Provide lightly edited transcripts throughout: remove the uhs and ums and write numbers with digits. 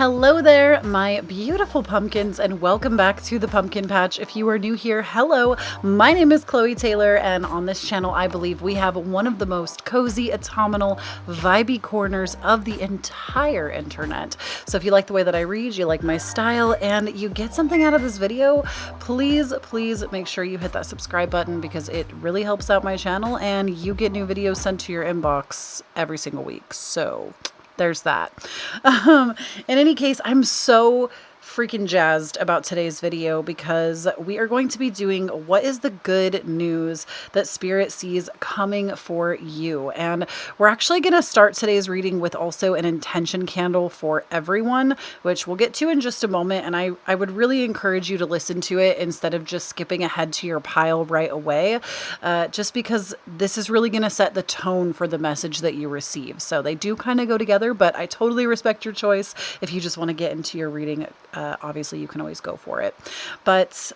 Hello there, my beautiful pumpkins, and welcome back to the Pumpkin Patch. If you are new here, hello, my name is Kloee Taylor, and on this channel, I believe we have one of the most cozy, autumnal, vibey corners of the entire internet. So if you like the way that I read, you like my style, and you get something out of this video, please make sure you hit that subscribe button because it really helps out my channel, and you get new videos sent to your inbox every single week. So there's that. In any case, I'm so freaking jazzed about today's video because we are going to be doing what is the good news that Spirit sees coming for you. And we're actually going to start today's reading with also an intention candle for everyone, which we'll get to in just a moment. And I would really encourage you to listen to it instead of just skipping ahead to your pile right away, just because this is really going to set the tone for the message that you receive. So they do kind of go together, but I totally respect your choice. If you just want to get into your reading, obviously you can always go for it. But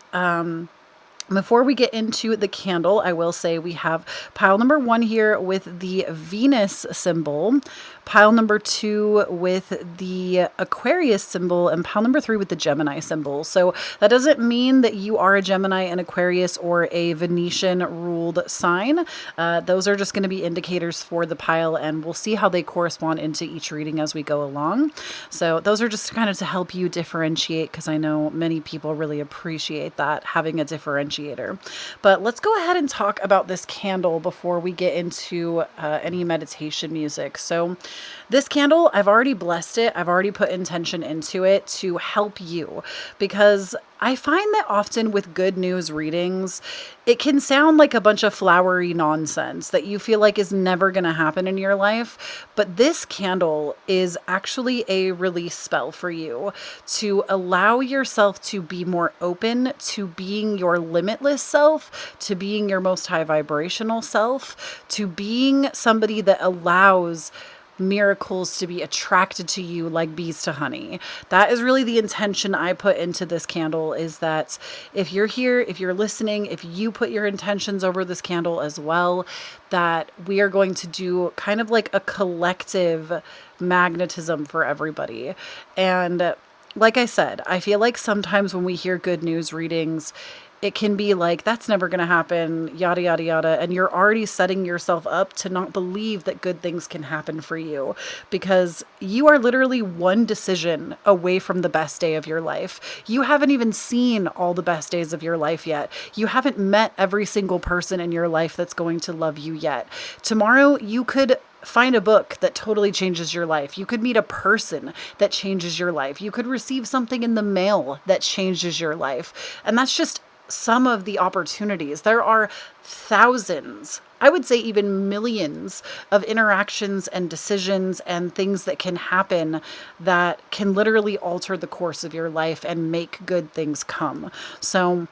before we get into the candle, I will say we have pile number 1 here with the Venus symbol, pile number 2 with the Aquarius symbol, and pile number 3 with the Gemini symbol. So that doesn't mean that you are a Gemini, an Aquarius, or a Venetian ruled sign. Those are just going to be indicators for the pile, and we'll see how they correspond into each reading as we go along. So those are just kind of to help you differentiate, because I know many people really appreciate that, having a differentiator. But let's go ahead and talk about this candle before we get into any meditation music. So this candle, I've already blessed it. I've already put intention into it to help you, because I find that often with good news readings, it can sound like a bunch of flowery nonsense that you feel like is never going to happen in your life. But this candle is actually a release spell for you to allow yourself to be more open to being your limitless self, to being your most high vibrational self, to being somebody that allows miracles to be attracted to you like bees to honey. That is really the intention I put into this candle, is that if you're here, if you're listening, if you put your intentions over this candle as well, that we are going to do kind of like a collective magnetism for everybody. And like I said, I feel like sometimes when we hear good news readings, it can be like, that's never going to happen, yada, yada, yada. And you're already setting yourself up to not believe that good things can happen for you, because you are literally one decision away from the best day of your life. You haven't even seen all the best days of your life yet. You haven't met every single person in your life that's going to love you yet. Tomorrow, you could find a book that totally changes your life. You could meet a person that changes your life. You could receive something in the mail that changes your life. And that's just some of the opportunities. There are thousands, I would say even millions of interactions and decisions and things that can happen that can literally alter the course of your life and make good things come. So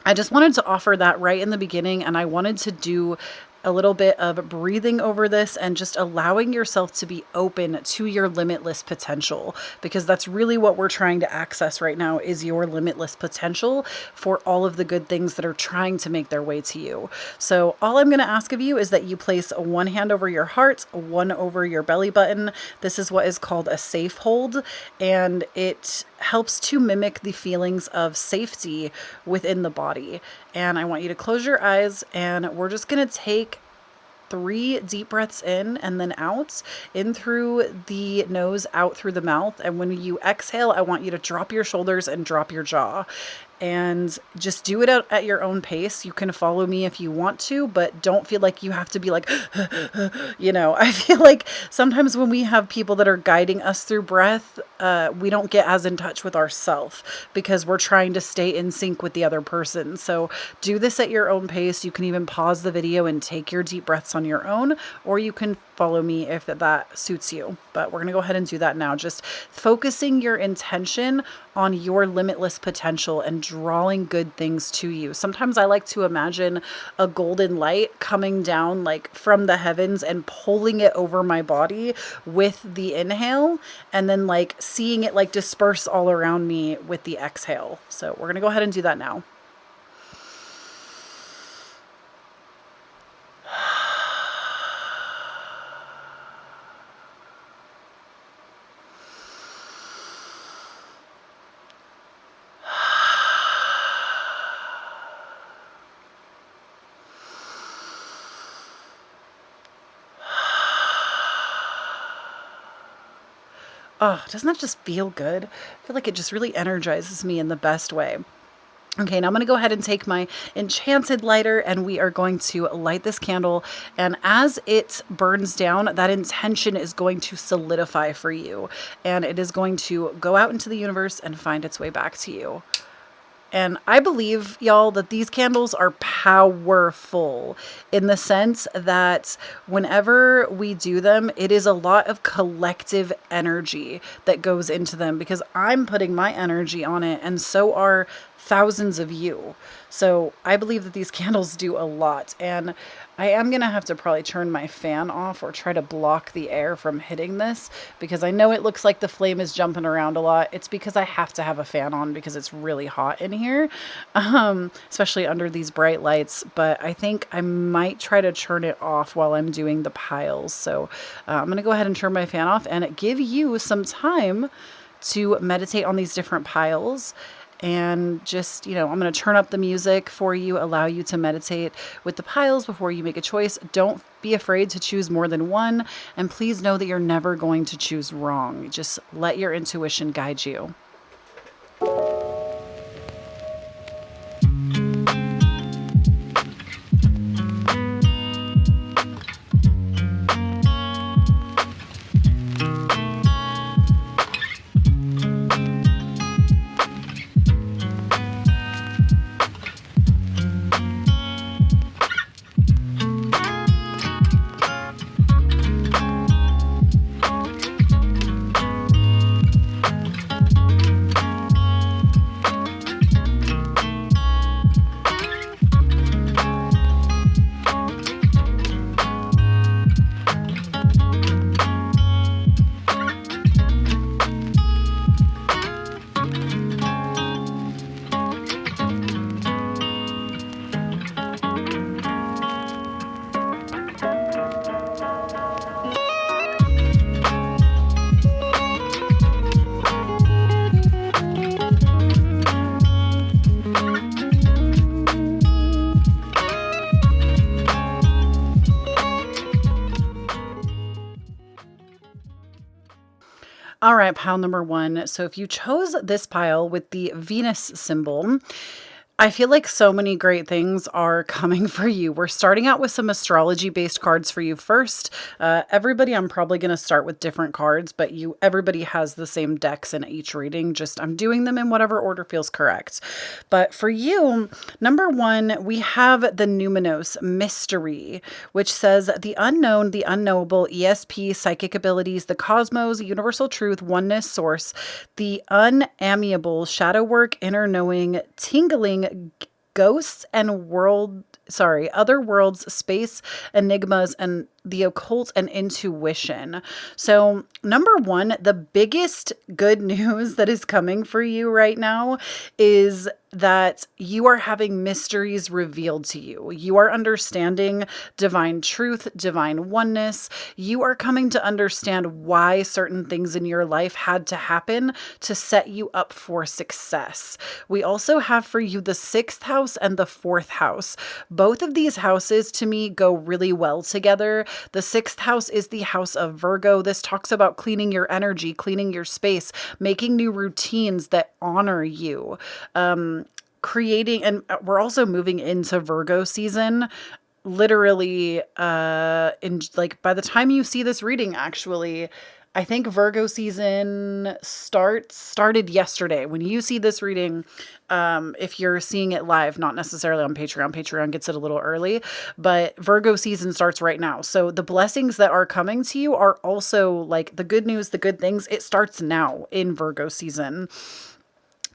I just wanted to offer that right in the beginning, and I wanted to do a little bit of breathing over this and just allowing yourself to be open to your limitless potential, because that's really what we're trying to access right now, is your limitless potential for all of the good things that are trying to make their way to you. So all I'm going to ask of you is that you place one hand over your heart, one over your belly button. This is what is called a safe hold, and it helps to mimic the feelings of safety within the body. And I want you to close your eyes, and we're just going to take 3 deep breaths in and then out, in through the nose, out through the mouth. And when you exhale, I want you to drop your shoulders and drop your jaw. And just do it at your own pace. You can follow me if you want to, but don't feel like you have to be like, I feel like sometimes when we have people that are guiding us through breath, we don't get as in touch with ourselves because we're trying to stay in sync with the other person. So do this at your own pace. You can even pause the video and take your deep breaths on your own, or you can follow me if that suits you. But we're going to go ahead and do that now. Just focusing your intention on your limitless potential and drawing good things to you. Sometimes I like to imagine a golden light coming down like from the heavens and pulling it over my body with the inhale, and then like seeing it like disperse all around me with the exhale. So we're going to go ahead and do that now. Oh, doesn't that just feel good? I feel like it just really energizes me in the best way. Okay, now I'm going to go ahead and take my enchanted lighter and we are going to light this candle. And as it burns down, that intention is going to solidify for you. And it is going to go out into the universe and find its way back to you. And I believe, y'all, that these candles are powerful in the sense that whenever we do them, it is a lot of collective energy that goes into them because I'm putting my energy on it, and so are thousands of you. So I believe that these candles do a lot. And I am going to have to probably turn my fan off or try to block the air from hitting this because I know it looks like the flame is jumping around a lot. It's because I have to have a fan on because it's really hot in here, especially under these bright lights. But I think I might try to turn it off while I'm doing the piles. So I'm going to go ahead and turn my fan off and give you some time to meditate on these different piles. And just, I'm going to turn up the music for you, allow you to meditate with the piles before you make a choice. Don't be afraid to choose more than one. And please know that you're never going to choose wrong. Just let your intuition guide you. All right, pile number one. So if you chose this pile with the Venus symbol, I feel like so many great things are coming for you. We're starting out with some astrology-based cards for you first. Everybody, I'm probably going to start with different cards, but everybody has the same decks in each reading. Just I'm doing them in whatever order feels correct. But for you, number one, we have the Numinous Mystery, which says the unknown, the unknowable, ESP, psychic abilities, the cosmos, universal truth, oneness, source, the unamiable, shadow work, inner knowing, tingling, ghosts and other worlds, space, enigmas, and the occult and intuition. So number one, the biggest good news that is coming for you right now is that you are having mysteries revealed to you. You are understanding divine truth, divine oneness. You are coming to understand why certain things in your life had to happen to set you up for success. We also have for you the 6th house and the 4th house. Both of these houses to me go really well together. The 6th house is the house of Virgo. This talks about cleaning your energy, cleaning your space, making new routines that honor you. Creating, and we're also moving into Virgo season. Literally, in like by the time you see this reading, actually, I think Virgo season started yesterday. When you see this reading, if you're seeing it live, not necessarily on Patreon, Patreon gets it a little early, but Virgo season starts right now. So the blessings that are coming to you are also like the good news, the good things. It starts now in Virgo season.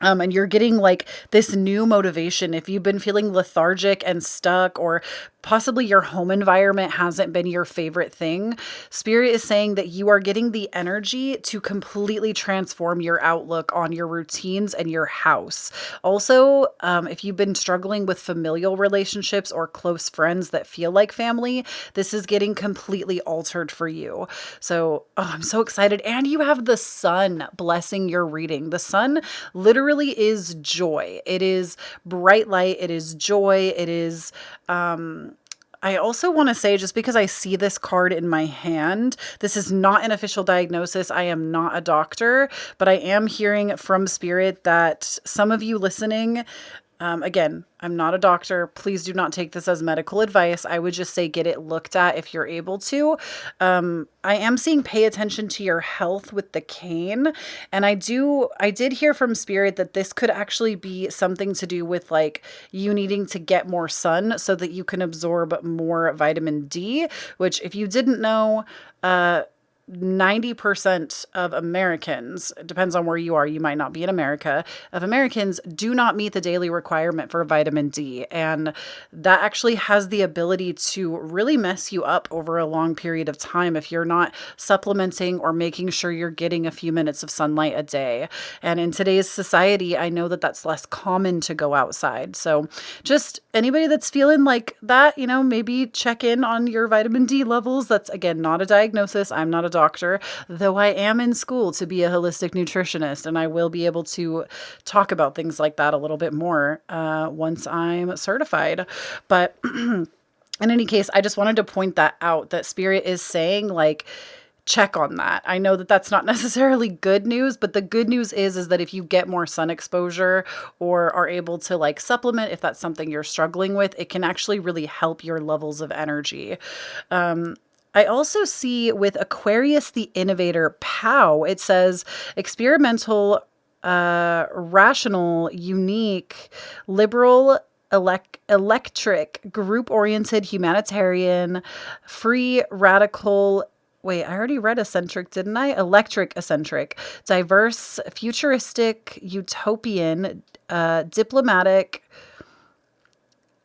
And you're getting like this new motivation. If you've been feeling lethargic and stuck, or possibly your home environment hasn't been your favorite thing, Spirit is saying that you are getting the energy to completely transform your outlook on your routines and your house. Also, if you've been struggling with familial relationships or close friends that feel like family, this is getting completely altered for you. So, I'm so excited. And you have the sun blessing your reading. The sun literally is joy. It is bright light. It is joy. It is, I also want to say, just because I see this card in my hand, this is not an official diagnosis. I am not a doctor, but I am hearing from spirit that some of you listening, again, I'm not a doctor. Please do not take this as medical advice. I would just say get it looked at if you're able to. I am seeing pay attention to your health with the cane. And I did hear from spirit that this could actually be something to do with like you needing to get more sun so that you can absorb more vitamin D, which if you didn't know, 90% of Americans, it depends on where you are, you might not be in America, of Americans do not meet the daily requirement for vitamin D. And that actually has the ability to really mess you up over a long period of time if you're not supplementing or making sure you're getting a few minutes of sunlight a day. And in today's society, I know that that's less common to go outside. So just anybody that's feeling like that, maybe check in on your vitamin D levels. That's, again, not a diagnosis. I'm not a doctor, though I am in school to be a holistic nutritionist, and I will be able to talk about things like that a little bit more once I'm certified. But in any case, I just wanted to point that out, that spirit is saying, like, check on that. I know that that's not necessarily good news, but the good news is that if you get more sun exposure or are able to like supplement, if that's something you're struggling with, it can actually really help your levels of energy. I also see with Aquarius the Innovator, POW, it says experimental, rational, unique, liberal, electric, group-oriented, humanitarian, free, radical. Wait, I already read eccentric, didn't I? Electric, eccentric, diverse, futuristic, utopian, diplomatic,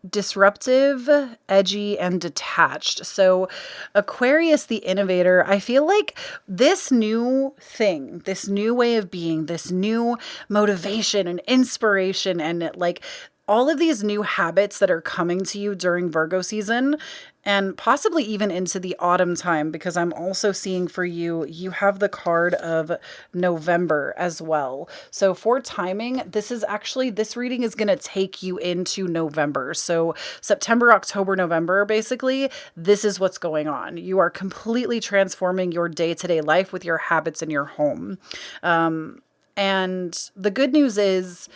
disruptive, edgy, and detached. So Aquarius the Innovator, I feel like this new thing, this new way of being, this new motivation and inspiration, and like all of these new habits that are coming to you during Virgo season, and possibly even into the autumn time, because I'm also seeing for you, you have the card of November as well. So for timing, this reading is going to take you into November. So September, October, November, basically, this is what's going on. You are completely transforming your day-to-day life with your habits in your home. And the good news is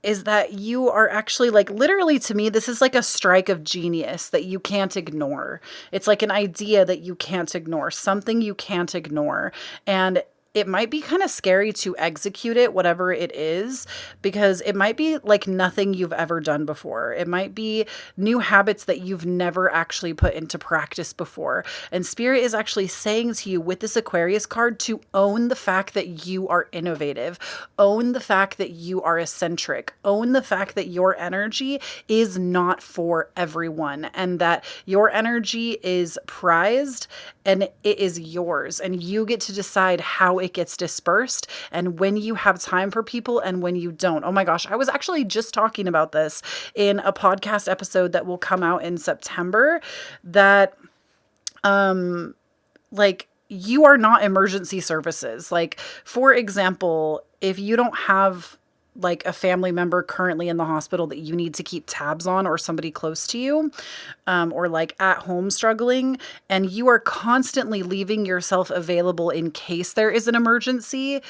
that you are actually, like, literally, to me, this is like a strike of genius that you can't ignore. It's like an idea that you can't ignore, something you can't ignore. And it might be kind of scary to execute it, whatever it is, because it might be like nothing you've ever done before. It might be new habits that you've never actually put into practice before. And Spirit is actually saying to you with this Aquarius card to own the fact that you are innovative, own the fact that you are eccentric, own the fact that your energy is not for everyone, and that your energy is prized and it is yours, and you get to decide how it gets dispersed and when you have time for people and when you don't. Oh my gosh, I was actually just talking about this in a podcast episode that will come out in September, that like, you are not emergency services. Like, for example, if you don't have like a family member currently in the hospital that you need to keep tabs on, or somebody close to you, or like at home struggling, and you are constantly leaving yourself available in case there is an emergency,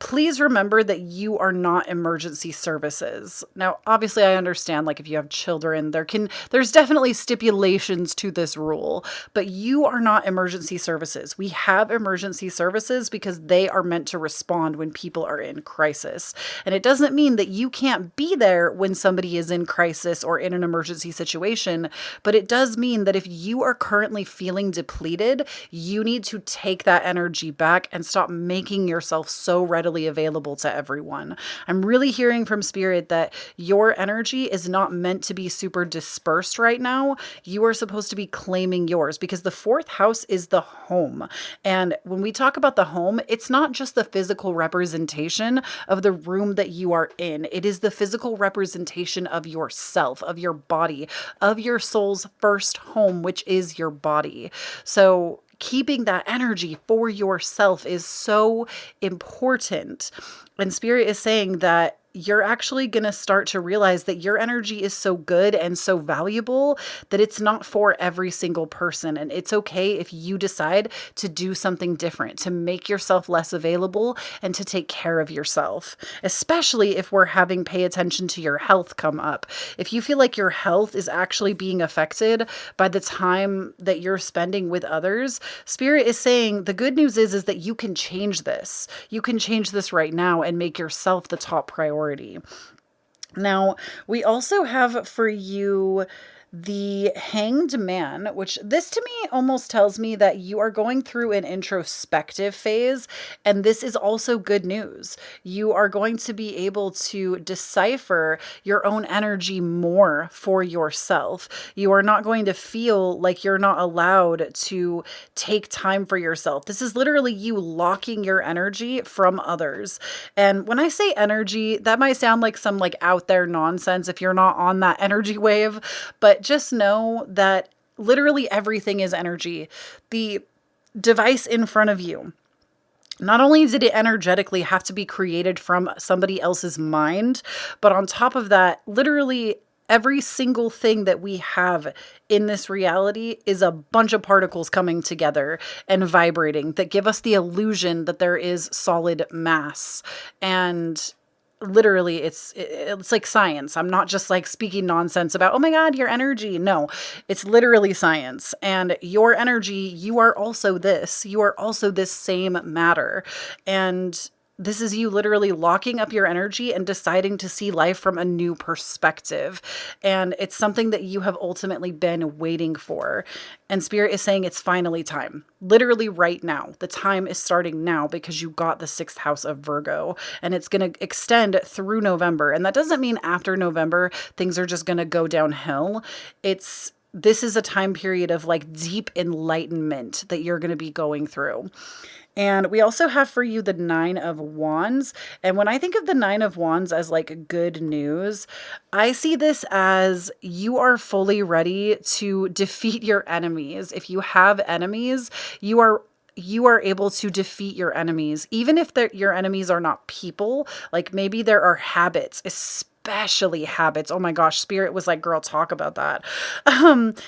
please remember that you are not emergency services. Now, obviously, I understand, like, if you have children, there's definitely stipulations to this rule, but you are not emergency services. We have emergency services because they are meant to respond when people are in crisis. And it doesn't mean that you can't be there when somebody is in crisis or in an emergency situation, but it does mean that if you are currently feeling depleted, you need to take that energy back and stop making yourself so readily available to everyone. I'm really hearing from Spirit that your energy is not meant to be super dispersed right now. You are supposed to be claiming yours, because the fourth house is the home. And when we talk about the home, it's not just the physical representation of the room that you are in. It is the physical representation of yourself, of your body, of your soul's first home, which is your body. So keeping that energy for yourself is so important. And Spirit is saying that you're actually going to start to realize that your energy is so good and so valuable that it's not for every single person. And it's okay if you decide to do something different, to make yourself less available and to take care of yourself, especially if we're having pay attention to your health come up. If you feel like your health is actually being affected by the time that you're spending with others, Spirit is saying the good news is that you can change this. You can change this right now and make yourself the top priority. Now, we also have for you the Hanged Man, which this to me almost tells me that you are going through an introspective phase. And this is also good news. You are going to be able to decipher your own energy more for yourself. You are not going to feel like you're not allowed to take time for yourself. This is literally you locking your energy from others. And when I say energy, that might sound like some like out there nonsense if you're not on that energy wave, but just know that literally everything is energy. The device in front of you, not only did it energetically have to be created from somebody else's mind, but on top of that, literally every single thing that we have in this reality is a bunch of particles coming together and vibrating that give us the illusion that there is solid mass. And literally it's like science. I'm not just like speaking nonsense about, oh my God, your energy. No, it's literally science. And your energy, you are also this. You are also this same matter. And this is you literally locking up your energy and deciding to see life from a new perspective. And it's something that you have ultimately been waiting for. And Spirit is saying it's finally time. Literally right now. The time is starting now because you got the 6th house of Virgo. And it's going to extend through November. And that doesn't mean after November, things are just going to go downhill. This is a time period of like deep enlightenment that you're going to be going through. And we also have for you the 9 of Wands. And when I think of the 9 of Wands as like good news, I see this as you are fully ready to defeat your enemies. If you have enemies, you are able to defeat your enemies, even if your enemies are not people. Like maybe there are habits, especially habits. Oh my gosh, Spirit was like, girl, talk about that.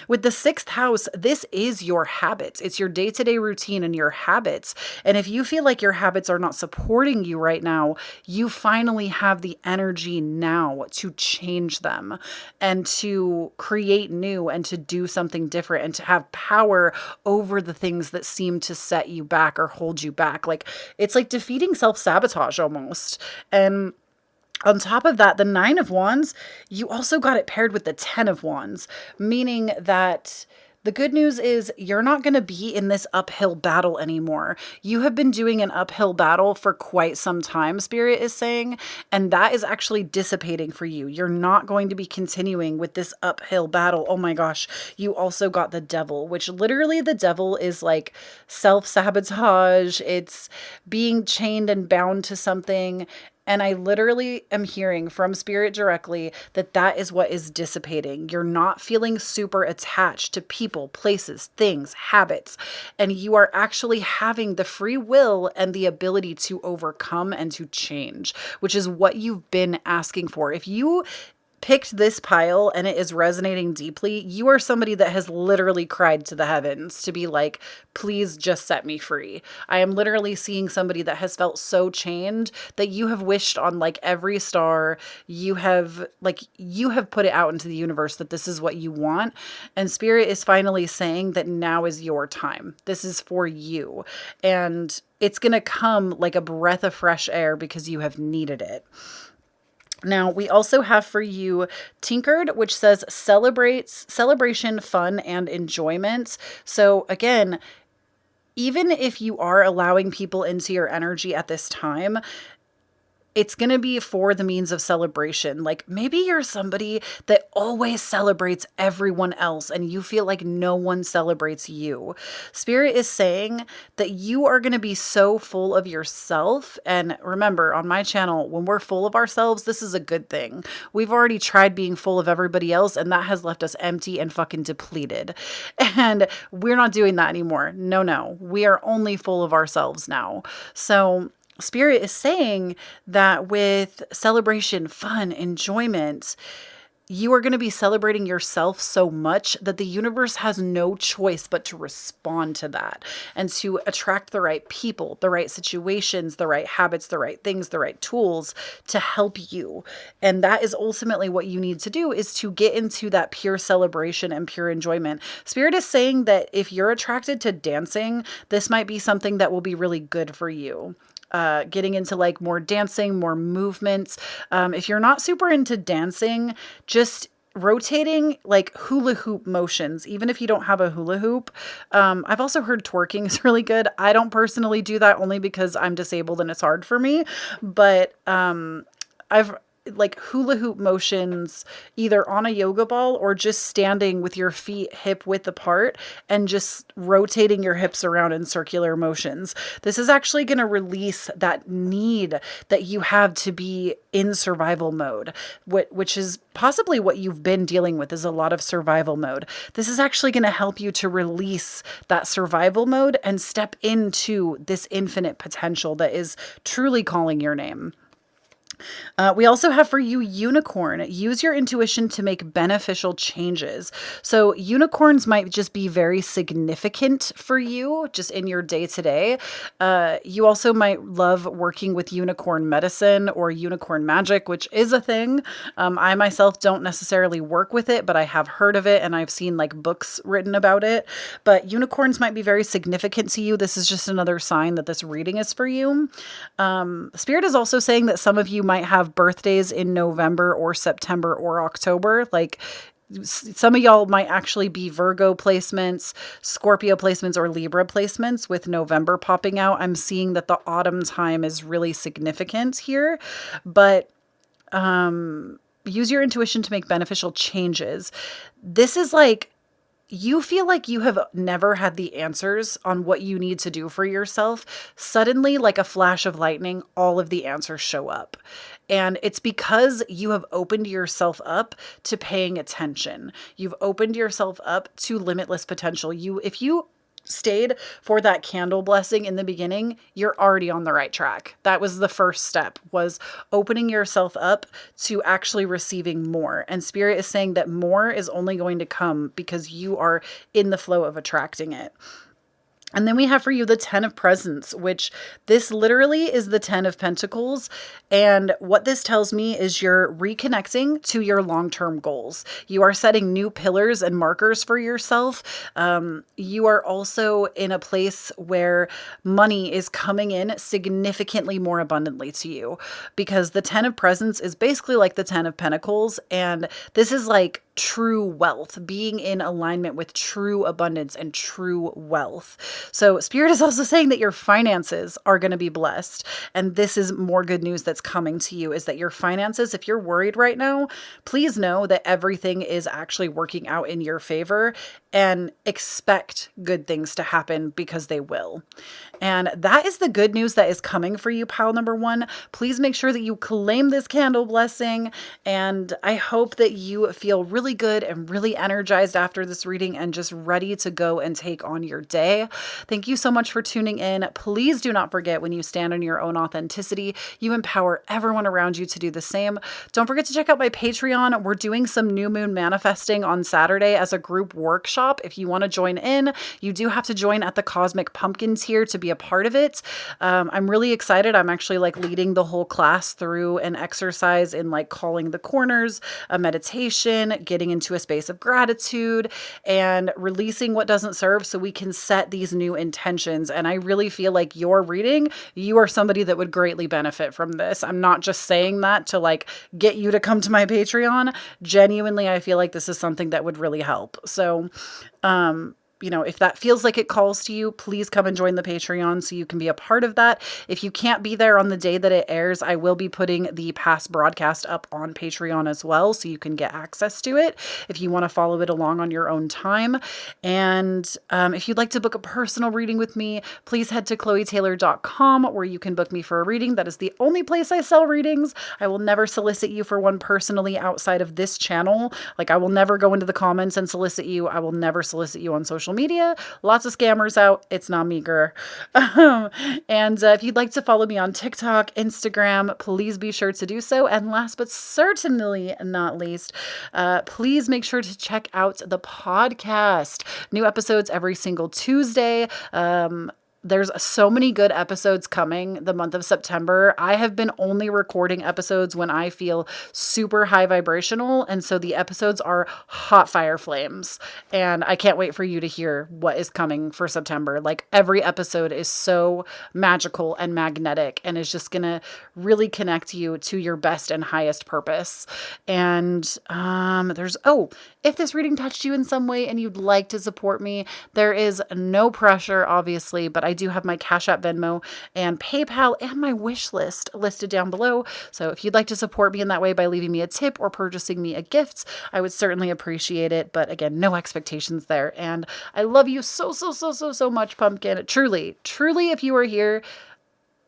With the 6th house, this is your habits. It's your day-to-day routine and your habits. And if you feel like your habits are not supporting you right now, you finally have the energy now to change them and to create new and to do something different and to have power over the things that seem to set you back or hold you back. Like it's like defeating self-sabotage almost. And on top of that, the 9 of Wands, you also got it paired with the 10 of Wands, meaning that the good news is you're not going to be in this uphill battle anymore. You have been doing an uphill battle for quite some time, Spirit is saying, and that is actually dissipating for you. You're not going to be continuing with this uphill battle. Oh my gosh, you also got the Devil, which literally the Devil is like self-sabotage. It's being chained and bound to something. And I literally am hearing from Spirit directly that that is what is dissipating. You're not feeling super attached to people, places, things, habits, and you are actually having the free will and the ability to overcome and to change, which is what you've been asking for. If you picked this pile and it is resonating deeply, you are somebody that has literally cried to the heavens to be like, please just set me free. I am literally seeing somebody that has felt so chained that you have wished on like every star. You have put it out into the universe that this is what you want. And Spirit is finally saying that now is your time. This is for you. And it's going to come like a breath of fresh air because you have needed it. Now, we also have for you Tinkered, which says celebration, fun, and enjoyment. So again, even if you are allowing people into your energy at this time, it's going to be for the means of celebration. Like maybe you're somebody that always celebrates everyone else and you feel like no one celebrates you. Spirit is saying that you are going to be so full of yourself. And remember, on my channel, when we're full of ourselves, this is a good thing. We've already tried being full of everybody else and that has left us empty and fucking depleted. And we're not doing that anymore. No. We are only full of ourselves now. So Spirit is saying that with celebration, fun, enjoyment, you are going to be celebrating yourself so much that the universe has no choice but to respond to that and to attract the right people, the right situations, the right habits, the right things, the right tools to help you. And that is ultimately what you need to do, is to get into that pure celebration and pure enjoyment. Spirit is saying that if you're attracted to dancing, this might be something that will be really good for you. Getting into like more dancing, more movements. If you're not super into dancing, just rotating like hula hoop motions, even if you don't have a hula hoop. I've also heard twerking is really good. I don't personally do that, only because I'm disabled and it's hard for me. But I've like hula hoop motions either on a yoga ball or just standing with your feet hip width apart and just rotating your hips around in circular motions. This is actually going to release that need that you have to be in survival mode, which is possibly what you've been dealing with, is a lot of survival mode. This is actually going to help you to release that survival mode and step into this infinite potential that is truly calling your name. We also have for you unicorn. Use your intuition to make beneficial changes. So unicorns might just be very significant for you just in your day to day. You also might love working with unicorn medicine or unicorn magic, which is a thing. I myself don't necessarily work with it, but I have heard of it and I've seen like books written about it. But unicorns might be very significant to you. This is just another sign that this reading is for you. Spirit is also saying that some of you might have birthdays in November or September or October. Like some of y'all might actually be Virgo placements, Scorpio placements, or Libra placements, with November popping out. I'm seeing that the autumn time is really significant here, but use your intuition to make beneficial changes. This is like, you feel like you have never had the answers on what you need to do for yourself. Suddenly, like a flash of lightning, all of the answers show up. And it's because you have opened yourself up to paying attention. You've opened yourself up to limitless potential. If you stayed for that candle blessing in the beginning, you're already on the right track. That was the first step, was opening yourself up to actually receiving more. And Spirit is saying that more is only going to come because you are in the flow of attracting it. And then we have for you the 10 of Presents, which this literally is the 10 of Pentacles. And what this tells me is you're reconnecting to your long-term goals. You are setting new pillars and markers for yourself. You are also in a place where money is coming in significantly more abundantly to you, because the 10 of Presents is basically like the 10 of Pentacles. And this is like true wealth, being in alignment with true abundance and true wealth. So Spirit is also saying that your finances are going to be blessed. And this is more good news that's coming to you, is that your finances, if you're worried right now, please know that everything is actually working out in your favor, and expect good things to happen, because they will. And that is the good news that is coming for you, pile number one. Please make sure that you claim this candle blessing. And I hope that you feel really good and really energized after this reading and just ready to go and take on your day. Thank you so much for tuning in. Please do not forget, when you stand in your own authenticity, you empower everyone around you to do the same. Don't forget to check out my Patreon. We're doing some new moon manifesting on Saturday as a group workshop. If you want to join in, you do have to join at the Cosmic Pumpkin tier to be a part of it. I'm really excited. I'm actually like leading the whole class through an exercise in like calling the corners, a meditation, getting into a space of gratitude, and releasing what doesn't serve so we can set these new intentions. And I really feel like your reading, you are somebody that would greatly benefit from this. I'm not just saying that to like get you to come to my Patreon. Genuinely, I feel like this is something that would really help. So, if that feels like it calls to you, please come and join the Patreon so you can be a part of that. If you can't be there on the day that it airs, I will be putting the past broadcast up on Patreon as well, so you can get access to it if you want to follow it along on your own time. And if you'd like to book a personal reading with me, please head to KhloeTaylor.com, where you can book me for a reading. That is the only place I sell readings. I will never solicit you for one personally outside of this channel. Like, I will never go into the comments and solicit you. I will never solicit you on social social media. Lots of scammers out. It's not me, girl. And if you'd like to follow me on TikTok, Instagram, please be sure to do so. And last but certainly not least, please make sure to check out the podcast. New episodes every single Tuesday. There's so many good episodes coming the month of September. I have been only recording episodes when I feel super high vibrational. And so the episodes are hot fire flames. And I can't wait for you to hear what is coming for September. Like every episode is so magical and magnetic and is just going to really connect you to your best and highest purpose. And if this reading touched you in some way and you'd like to support me, there is no pressure, obviously, but I do have my Cashapp, Venmo, and PayPal and my wish list listed down below. So if you'd like to support me in that way by leaving me a tip or purchasing me a gift, I would certainly appreciate it. But again, no expectations there. And I love you so much, Pumpkin. Truly, if you are here,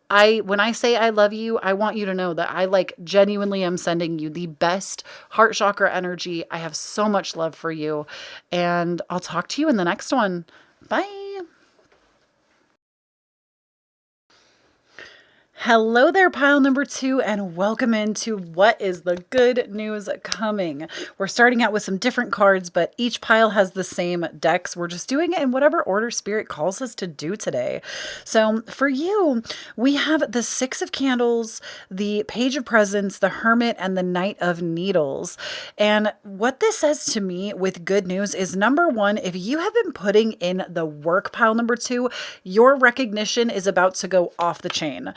when I say I love you, I want you to know that I genuinely am sending you the best heart chakra energy. I have so much love for you, and I'll talk to you in the next one. Bye. Hello there, pile number 2, and welcome into What is the Good News Coming. We're starting out with some different cards, but each pile has the same decks. We're just doing it in whatever order Spirit calls us to do today. So for you, we have the Six of Candles, the Page of Presents, the Hermit, and the Knight of Needles. And what this says to me with good news is, number one, if you have been putting in the work, pile number 2, your recognition is about to go off the chain.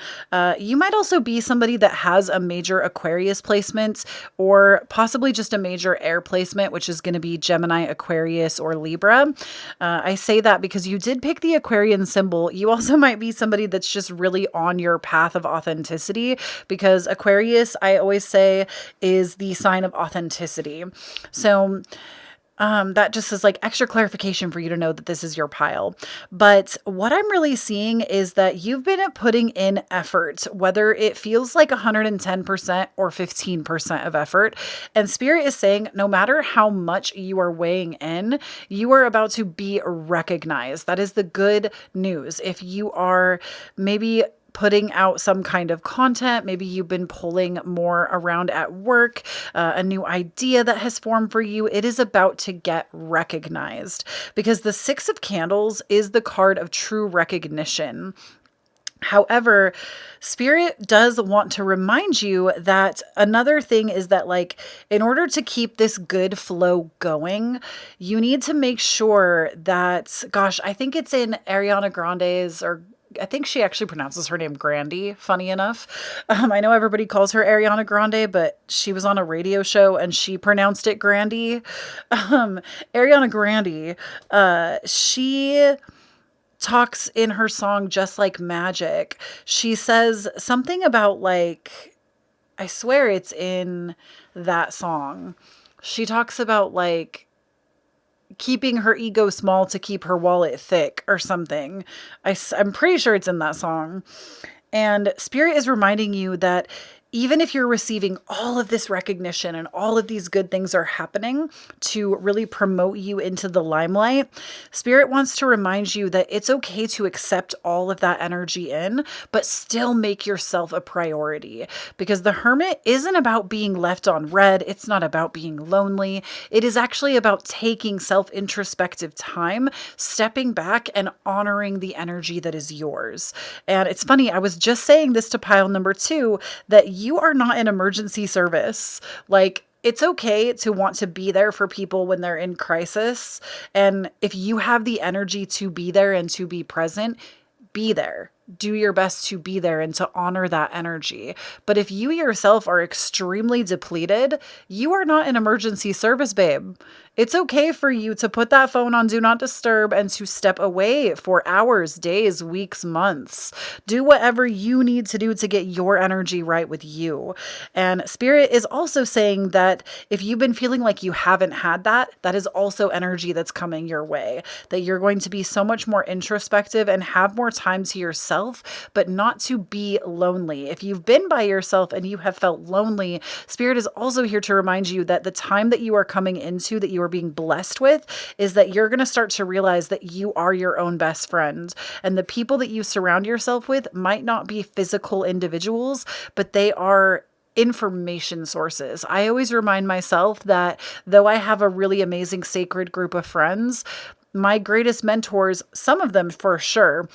You might also be somebody that has a major Aquarius placement or possibly just a major air placement, which is going to be Gemini, Aquarius, or Libra. I say that because you did pick the Aquarian symbol. You also might be somebody that's just really on your path of authenticity, because Aquarius, I always say, is the sign of authenticity. So that just is extra clarification for you to know that this is your pile. But what I'm really seeing is that you've been putting in effort, whether it feels like 110% or 15% of effort. And Spirit is saying, no matter how much you are weighing in, you are about to be recognized. That is the good news. If you are maybe putting out some kind of content, maybe you've been pulling more around at work, a new idea that has formed for you, it is about to get recognized, because the Six of Candles is the card of true recognition. However, Spirit does want to remind you that another thing is that, in order to keep this good flow going, you need to make sure that, I think it's in Ariana Grande's, or I think she actually pronounces her name Grandy, funny enough. I know everybody calls her Ariana Grande, but she was on a radio show and she pronounced it Grandy. Ariana Grande, she talks in her song Just Like Magic. She says something about I swear it's in that song. She talks about keeping her ego small to keep her wallet thick or something. I'm pretty sure it's in that song. And Spirit is reminding you that even if you're receiving all of this recognition and all of these good things are happening to really promote you into the limelight, Spirit wants to remind you that it's okay to accept all of that energy in, but still make yourself a priority. Because the Hermit isn't about being left on red. It's not about being lonely. It is actually about taking self-introspective time, stepping back, and honoring the energy that is yours. And it's funny, I was just saying this to pile number 2, that you are not an emergency service. It's okay to want to be there for people when they're in crisis. And if you have the energy to be there and to be present, be there. Do your best to be there and to honor that energy. But if you yourself are extremely depleted, you are not an emergency service, babe. It's okay for you to put that phone on Do Not Disturb and to step away for hours, days, weeks, months. Do whatever you need to do to get your energy right with you. And Spirit is also saying that if you've been feeling like you haven't had that, that is also energy that's coming your way. That you're going to be so much more introspective and have more time to yourself yourself, but not to be lonely. If you've been by yourself and you have felt lonely, Spirit is also here to remind you that the time that you are coming into, that you are being blessed with, is that you're going to start to realize that you are your own best friend. And the people that you surround yourself with might not be physical individuals, but they are information sources. I always remind myself that though I have a really amazing sacred group of friends, my greatest mentors, some of them for sure,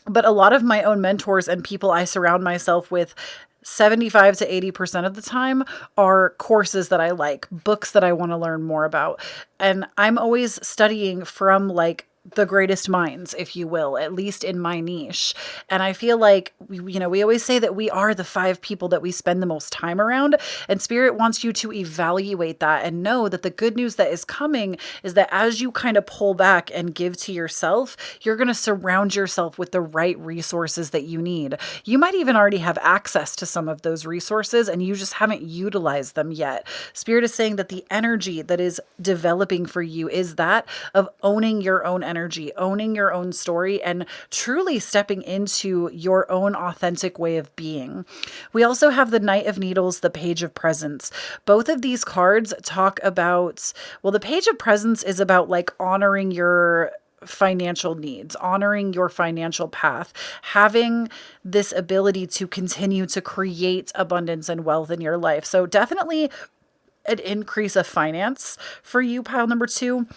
but a lot of my own mentors and people I surround myself with 75 to 80% of the time are courses that I like, books that I want to learn more about. And I'm always studying from like the greatest minds, if you will, at least in my niche. And I feel like, we always say that we are the 5 people that we spend the most time around. And Spirit wants you to evaluate that and know that the good news that is coming is that as you kind of pull back and give to yourself, you're going to surround yourself with the right resources that you need. You might even already have access to some of those resources and you just haven't utilized them yet. Spirit is saying that the energy that is developing for you is that of owning your own energy, owning your own story, and truly stepping into your own authentic way of being. We also have the Knight of Needles, the Page of Presence. Both of these cards talk about, well, the Page of Presence is about like honoring your financial needs, honoring your financial path, having this ability to continue to create abundance and wealth in your life. So definitely an increase of finance for you, pile number 2.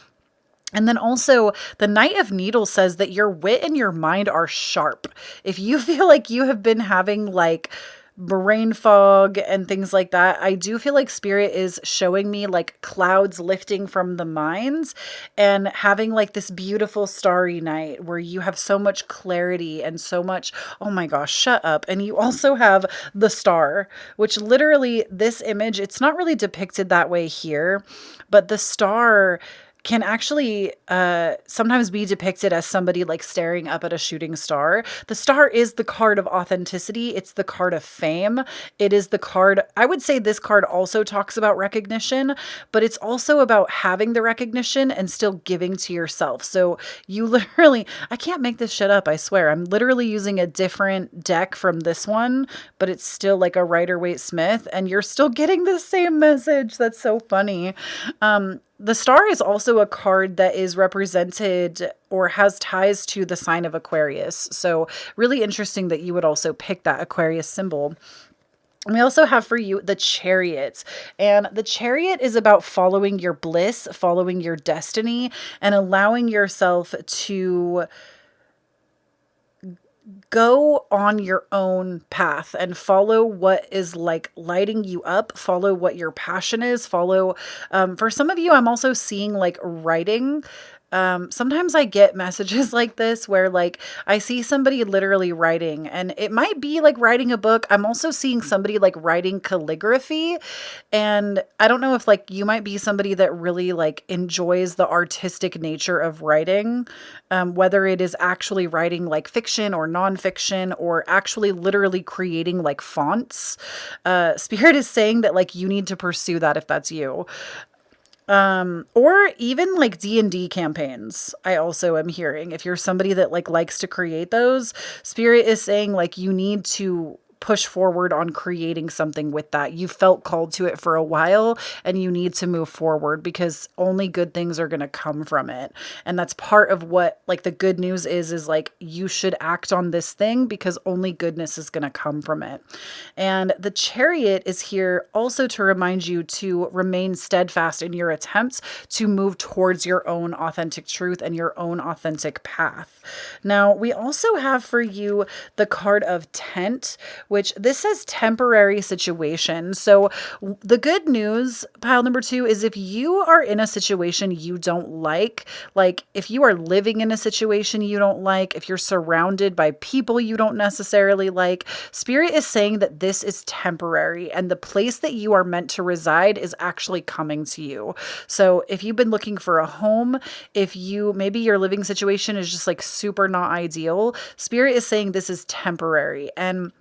And then also the Knight of Needles says that your wit and your mind are sharp. If you feel like you have been having like brain fog and things like that, I do feel like Spirit is showing me like clouds lifting from the minds and having like this beautiful starry night where you have so much clarity and so much, oh my gosh, shut up. And you also have the star, which literally this image, it's not really depicted that way here, but the star can actually sometimes be depicted as somebody like staring up at a shooting star. The star is the card of authenticity. It's the card of fame. It is the card, I would say this card also talks about recognition, but it's also about having the recognition and still giving to yourself. So you literally, I can't make this shit up, I swear. I'm literally using a different deck from this one, but it's still like a Rider-Waite-Smith and you're still getting the same message. That's so funny. The star is also a card that is represented or has ties to the sign of Aquarius. So really interesting that you would also pick that Aquarius symbol. And we also have for you the Chariot. And the Chariot is about following your bliss, following your destiny, and allowing yourself to go on your own path and follow what is like lighting you up, follow what your passion is, follow, for some of you, I'm also seeing like writing. Sometimes I get messages like this where like I see somebody literally writing and it might be like writing a book. I'm also seeing somebody like writing calligraphy. And I don't know if like you might be somebody that really like enjoys the artistic nature of writing, whether it is actually writing like fiction or nonfiction or actually literally creating like fonts. Spirit is saying that like you need to pursue that if that's you. Or even like D&D campaigns. I also am hearing if you're somebody that like likes to create those, Spirit is saying like you need to push forward on creating something with that. You felt called to it for a while and you need to move forward because only good things are going to come from it. And that's part of what like the good news is like you should act on this thing because only goodness is going to come from it. And the Chariot is here also to remind you to remain steadfast in your attempts to move towards your own authentic truth and your own authentic path. Now, we also have for you the card of Tent, which this says temporary situation. So the good news, pile number 2, is if you are in a situation you don't like if you are living in a situation you don't like, if you're surrounded by people you don't necessarily like, Spirit is saying that this is temporary and the place that you are meant to reside is actually coming to you. So if you've been looking for a home, if maybe your living situation is just like super not ideal, Spirit is saying this is temporary. And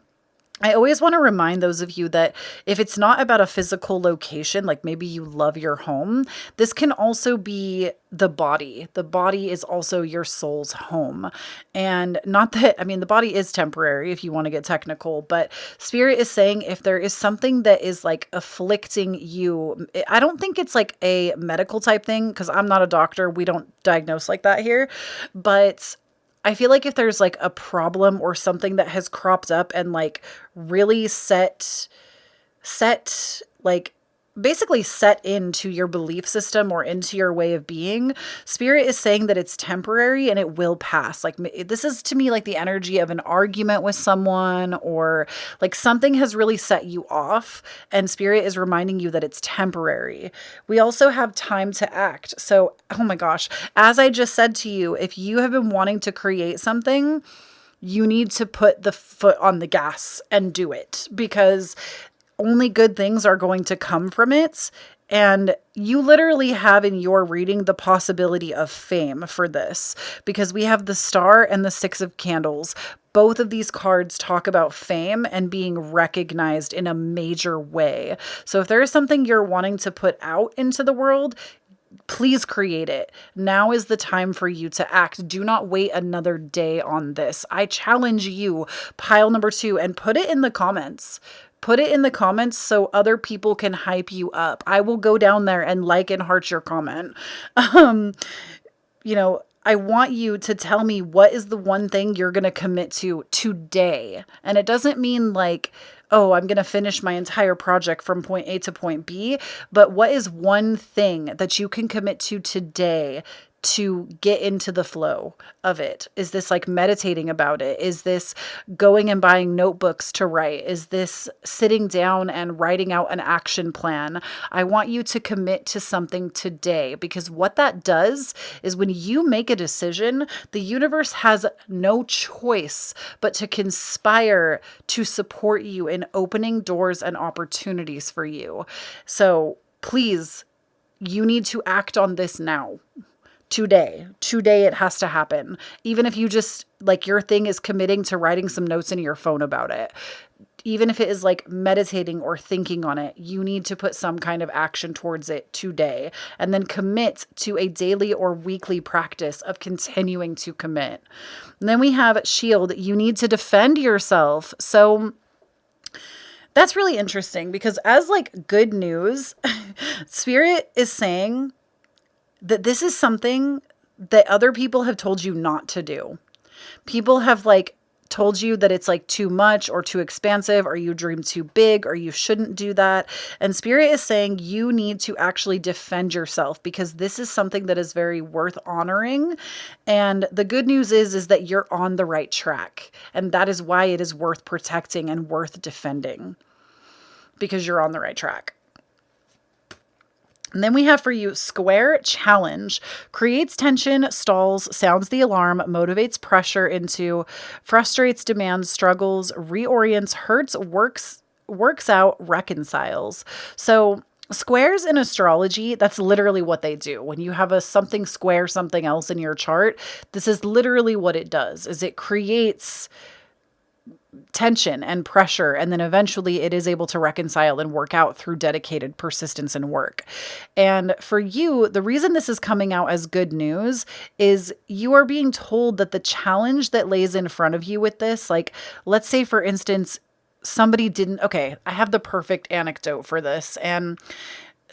I always want to remind those of you that if it's not about a physical location, like maybe you love your home, this can also be the body. The body is also your soul's home. And not that, I mean, the body is temporary if you want to get technical, but spirit is saying if there is something that is like afflicting you, I don't think it's like a medical type thing because I'm not a doctor. We don't diagnose like that here, but I feel like if there's like a problem or something that has cropped up and like really set like basically set into your belief system or into your way of being, spirit is saying that it's temporary and it will pass. Like this is to me like the energy of an argument with someone, or like something has really set you off and spirit is reminding you that it's temporary. We also have time to act. So, oh my gosh, as I just said to you, if you have been wanting to create something, you need to put the foot on the gas and do it, because only good things are going to come from it. And you literally have in your reading the possibility of fame for this, because we have the Star and the Six of Candles. Both of these cards talk about fame and being recognized in a major way. So if there is something you're wanting to put out into the world, please create it. Now is the time for you to act. Do not wait another day on this. I challenge you, pile number 2, and put it in the comments. Put it in the comments so other people can hype you up. I will go down there and like and heart your comment. I want you to tell me what is the one thing you're going to commit to today. And it doesn't mean like, oh, I'm going to finish my entire project from point A to point B. But what is one thing that you can commit to today to get into the flow of it? Is this like meditating about it? Is this going and buying notebooks to write? Is this sitting down and writing out an action plan? I want you to commit to something today, because what that does is when you make a decision, the universe has no choice but to conspire to support you in opening doors and opportunities for you. So please, you need to act on this now. Today it has to happen. Even if you just like your thing is committing to writing some notes in your phone about it, even if it is like meditating or thinking on it, you need to put some kind of action towards it today, and then commit to a daily or weekly practice of continuing to commit. And then we have Shield. You need to defend yourself. So that's really interesting, because as like good news, Spirit is saying that this is something that other people have told you not to do. People have like told you that it's like too much or too expansive, or you dream too big, or you shouldn't do that. And Spirit is saying you need to actually defend yourself, because this is something that is very worth honoring. And the good news is that you're on the right track. And that is why it is worth protecting and worth defending, because you're on the right track. And then we have for you Square Challenge. Creates tension, stalls, sounds the alarm, motivates pressure into, frustrates, demands, struggles, reorients, hurts, works out, reconciles. So squares in astrology, that's literally what they do. When you have a something square something else in your chart, this is literally what it does, is it creates tension and pressure, and then eventually it is able to reconcile and work out through dedicated persistence and work. And for you, the reason this is coming out as good news is you are being told that the challenge that lays in front of you with this, like let's say for instance, somebody didn't, okay, I have the perfect anecdote for this, and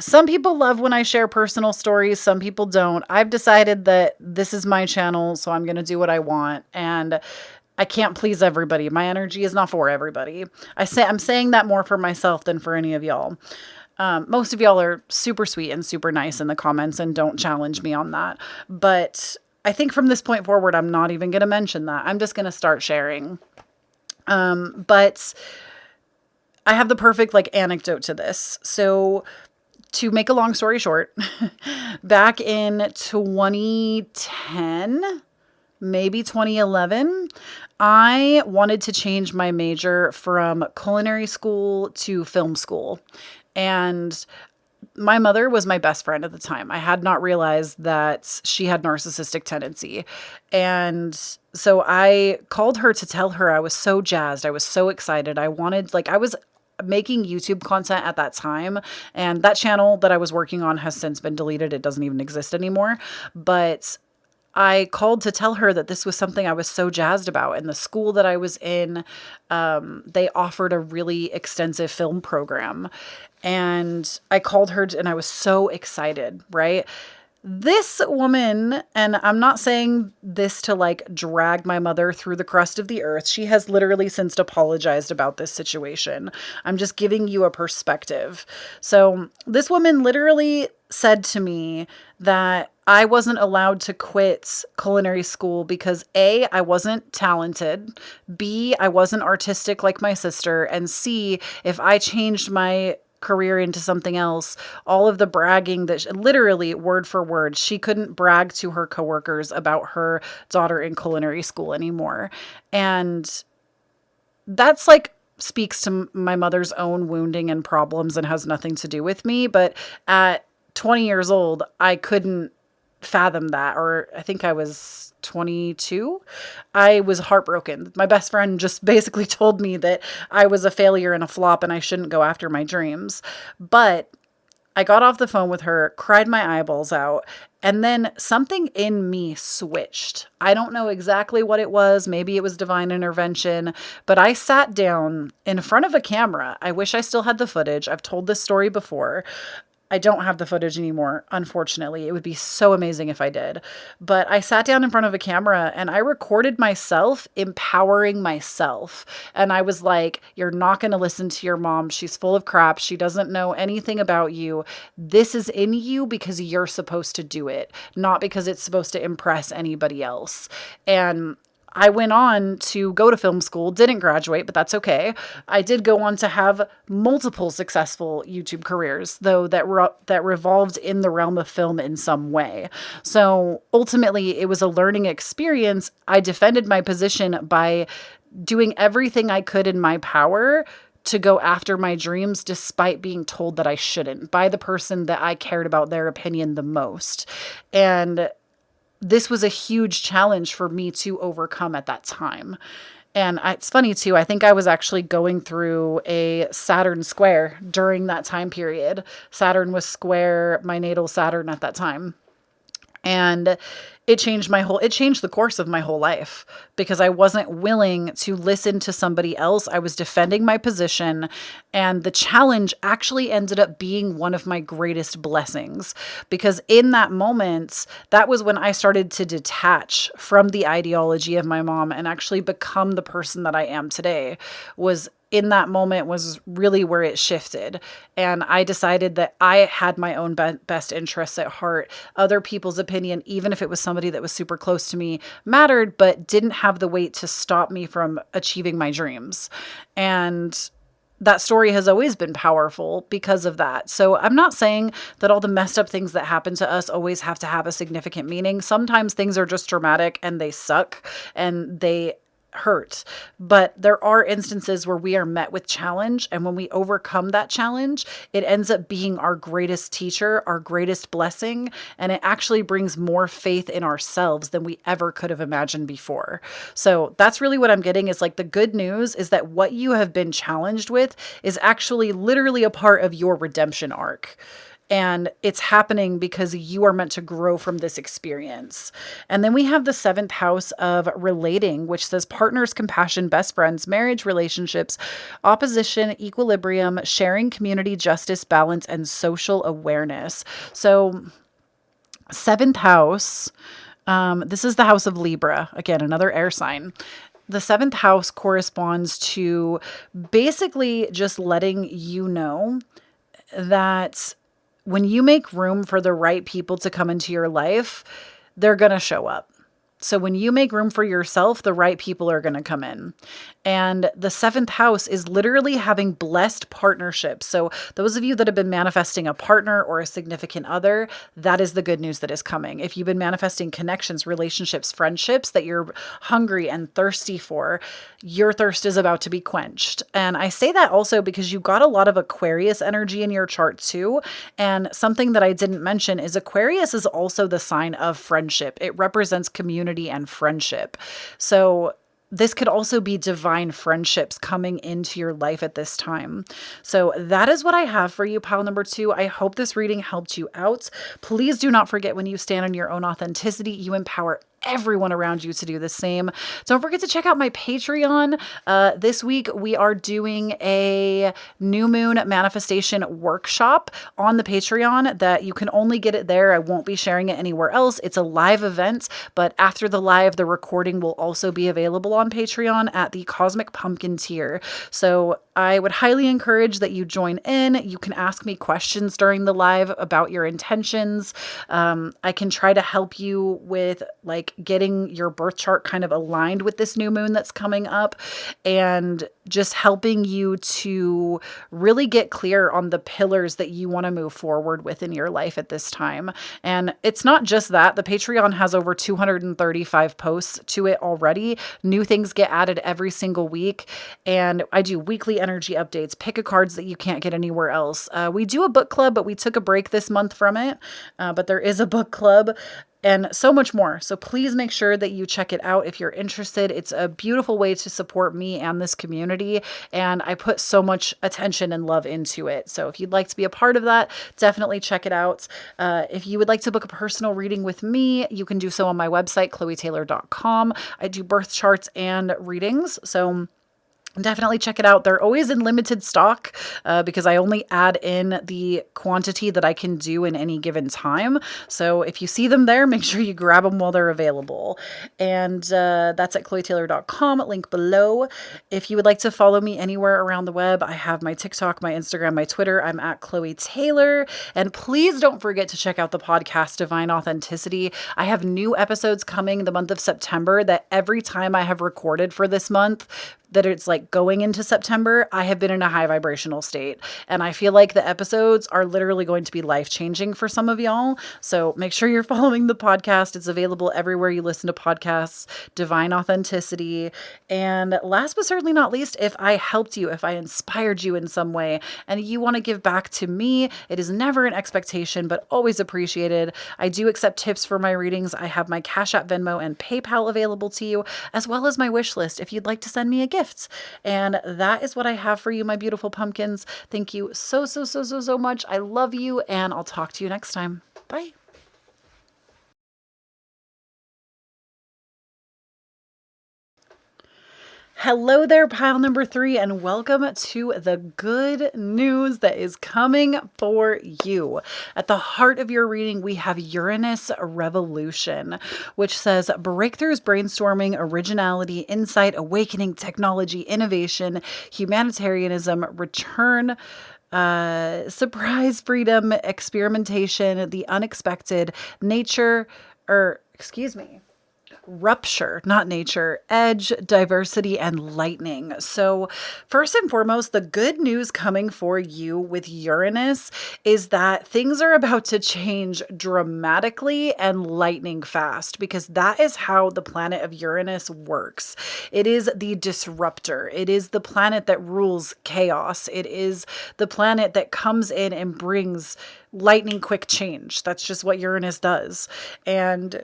some people love when I share personal stories. Some people don't. I've decided that this is my channel, so I'm going to do what I want. And I can't please everybody. My energy is not for everybody. I'm saying that more for myself than for any of y'all. Most of y'all are super sweet and super nice in the comments and don't challenge me on that. But I think from this point forward, I'm not even going to mention that. I'm just going to start sharing. But I have the perfect like anecdote to this. So to make a long story short, back in 2010, maybe 2011, I wanted to change my major from culinary school to film school. And my mother was my best friend at the time. I had not realized that she had narcissistic tendency. And so I called her to tell her I was so jazzed. I was so excited. I was making YouTube content at that time. And that channel that I was working on has since been deleted. It doesn't even exist anymore. But I called to tell her that this was something I was so jazzed about. And the school that I was in, they offered a really extensive film program. And I called her and I was so excited, right? This woman, and I'm not saying this to like drag my mother through the crust of the earth. She has literally since apologized about this situation. I'm just giving you a perspective. So this woman literally said to me that I wasn't allowed to quit culinary school because A, I wasn't talented, B, I wasn't artistic like my sister, and C, if I changed my career into something else, all of the bragging that literally word for word, she couldn't brag to her coworkers about her daughter in culinary school anymore. And that's like speaks to my mother's own wounding and problems and has nothing to do with me. But at 20 years old, I couldn't fathom that. Or I think I was 22. I was heartbroken. My best friend just basically told me that I was a failure and a flop and I shouldn't go after my dreams. But I got off the phone with her, cried my eyeballs out, and then something in me switched. I don't know exactly what it was. Maybe it was divine intervention, but I sat down in front of a camera. I wish I still had the footage. I've told this story before. I don't have the footage anymore, unfortunately. It would be so amazing if I did. But I sat down in front of a camera and I recorded myself empowering myself. And I was like, you're not going to listen to your mom. She's full of crap. She doesn't know anything about you. This is in you because you're supposed to do it, not because it's supposed to impress anybody else. And I went on to go to film school, didn't graduate, but that's okay. I did go on to have multiple successful YouTube careers, though, that revolved in the realm of film in some way. So ultimately, it was a learning experience. I defended my position by doing everything I could in my power to go after my dreams, despite being told that I shouldn't by the person that I cared about their opinion the most. And this was a huge challenge for me to overcome at that time. And it's funny too, I think I was actually going through a Saturn square during that time period. Saturn was square my natal Saturn at that time. And it changed the course of my whole life because I wasn't willing to listen to somebody else. I was defending my position, and the challenge actually ended up being one of my greatest blessings because in that moment, that was when I started to detach from the ideology of my mom and actually become the person that I am today. Was in that moment was really where it shifted. And I decided that I had my own best interests at heart. Other people's opinion, even if it was somebody that was super close to me, mattered, but didn't have the weight to stop me from achieving my dreams. And that story has always been powerful because of that. So I'm not saying that all the messed up things that happen to us always have to have a significant meaning. Sometimes things are just traumatic and they suck and they hurt. But there are instances where we are met with challenge, and when we overcome that challenge, it ends up being our greatest teacher, our greatest blessing, and it actually brings more faith in ourselves than we ever could have imagined before. So that's really what I'm getting is like the good news is that what you have been challenged with is actually literally a part of your redemption arc. And it's happening because you are meant to grow from this experience. And then we have the 7th house of relating, which says partners, compassion, best friends, marriage, relationships, opposition, equilibrium, sharing, community, justice, balance, and social awareness. So 7th house, this is the house of Libra. Again, another air sign. The 7th house corresponds to basically just letting you know that when you make room for the right people to come into your life, they're going to show up. So when you make room for yourself, the right people are going to come in. And the seventh house is literally having blessed partnerships. So those of you that have been manifesting a partner or a significant other, that is the good news that is coming. If you've been manifesting connections, relationships, friendships that you're hungry and thirsty for, your thirst is about to be quenched. And I say that also because you got a lot of Aquarius energy in your chart too. And something that I didn't mention is Aquarius is also the sign of friendship. It represents community and friendship. So this could also be divine friendships coming into your life at this time. So that is what I have for you, pile number 2. I hope this reading helped you out. Please do not forget, when you stand on your own authenticity, you empower everyone around you to do the same. Don't forget to check out my Patreon. This week we are doing a new moon manifestation workshop on the Patreon that you can only get it there. I won't be sharing it anywhere else. It's a live event, but after the live, the recording will also be available on Patreon at the Cosmic Pumpkin tier. So I would highly encourage that you join in. You can ask me questions during the live about your intentions. I can try to help you with getting your birth chart kind of aligned with this new moon that's coming up, and just helping you to really get clear on the pillars that you want to move forward with in your life at this time. And it's not just that. The Patreon has over 235 posts to it already. New things get added every single week. And I do weekly energy updates, pick a cards that you can't get anywhere else. We do a book club, but we took a break this month from it. But there is a book club, and so much more. So please make sure that you check it out if you're interested. It's a beautiful way to support me and this community, and I put so much attention and love into it. So if you'd like to be a part of that, definitely check it out. If you would like to book a personal reading with me, you can do so on my website, KloeTaylor.com. I do birth charts and readings, so definitely check it out. They're always in limited stock because I only add in the quantity that I can do in any given time. So if you see them there, make sure you grab them while they're available. And that's at KloeTaylor.com, link below. If you would like to follow me anywhere around the web, I have my TikTok, my Instagram, my Twitter. I'm at Kloee Taylor. And please don't forget to check out the podcast Divine Authenticity. I have new episodes coming the month of September that every time I have recorded for this month, that it's going into September, I have been in a high vibrational state. And I feel like the episodes are literally going to be life-changing for some of y'all. So make sure you're following the podcast. It's available everywhere you listen to podcasts, Divine Authenticity. And last but certainly not least, if I helped you, if I inspired you in some way, and you want to give back to me, it is never an expectation, but always appreciated. I do accept tips for my readings. I have my Cashapp, Venmo, and PayPal available to you, as well as my wish list if you'd like to send me a gift. And that is what I have for you, my beautiful pumpkins. Thank you so much. I love you, and I'll talk to you next time. Bye. Hello there, pile number 3, and welcome to the good news that is coming for you. At the heart of your reading, we have Uranus revolution, which says breakthroughs, brainstorming, originality, insight, awakening, technology, innovation, humanitarianism, return, surprise, freedom, experimentation, the unexpected, rupture, not nature, edge, diversity, and lightning. So first and foremost, the good news coming for you with Uranus is that things are about to change dramatically and lightning fast, because that is how the planet of Uranus works. It is the disruptor. It is the planet that rules chaos. It is the planet that comes in and brings lightning quick change. That's just what Uranus does. And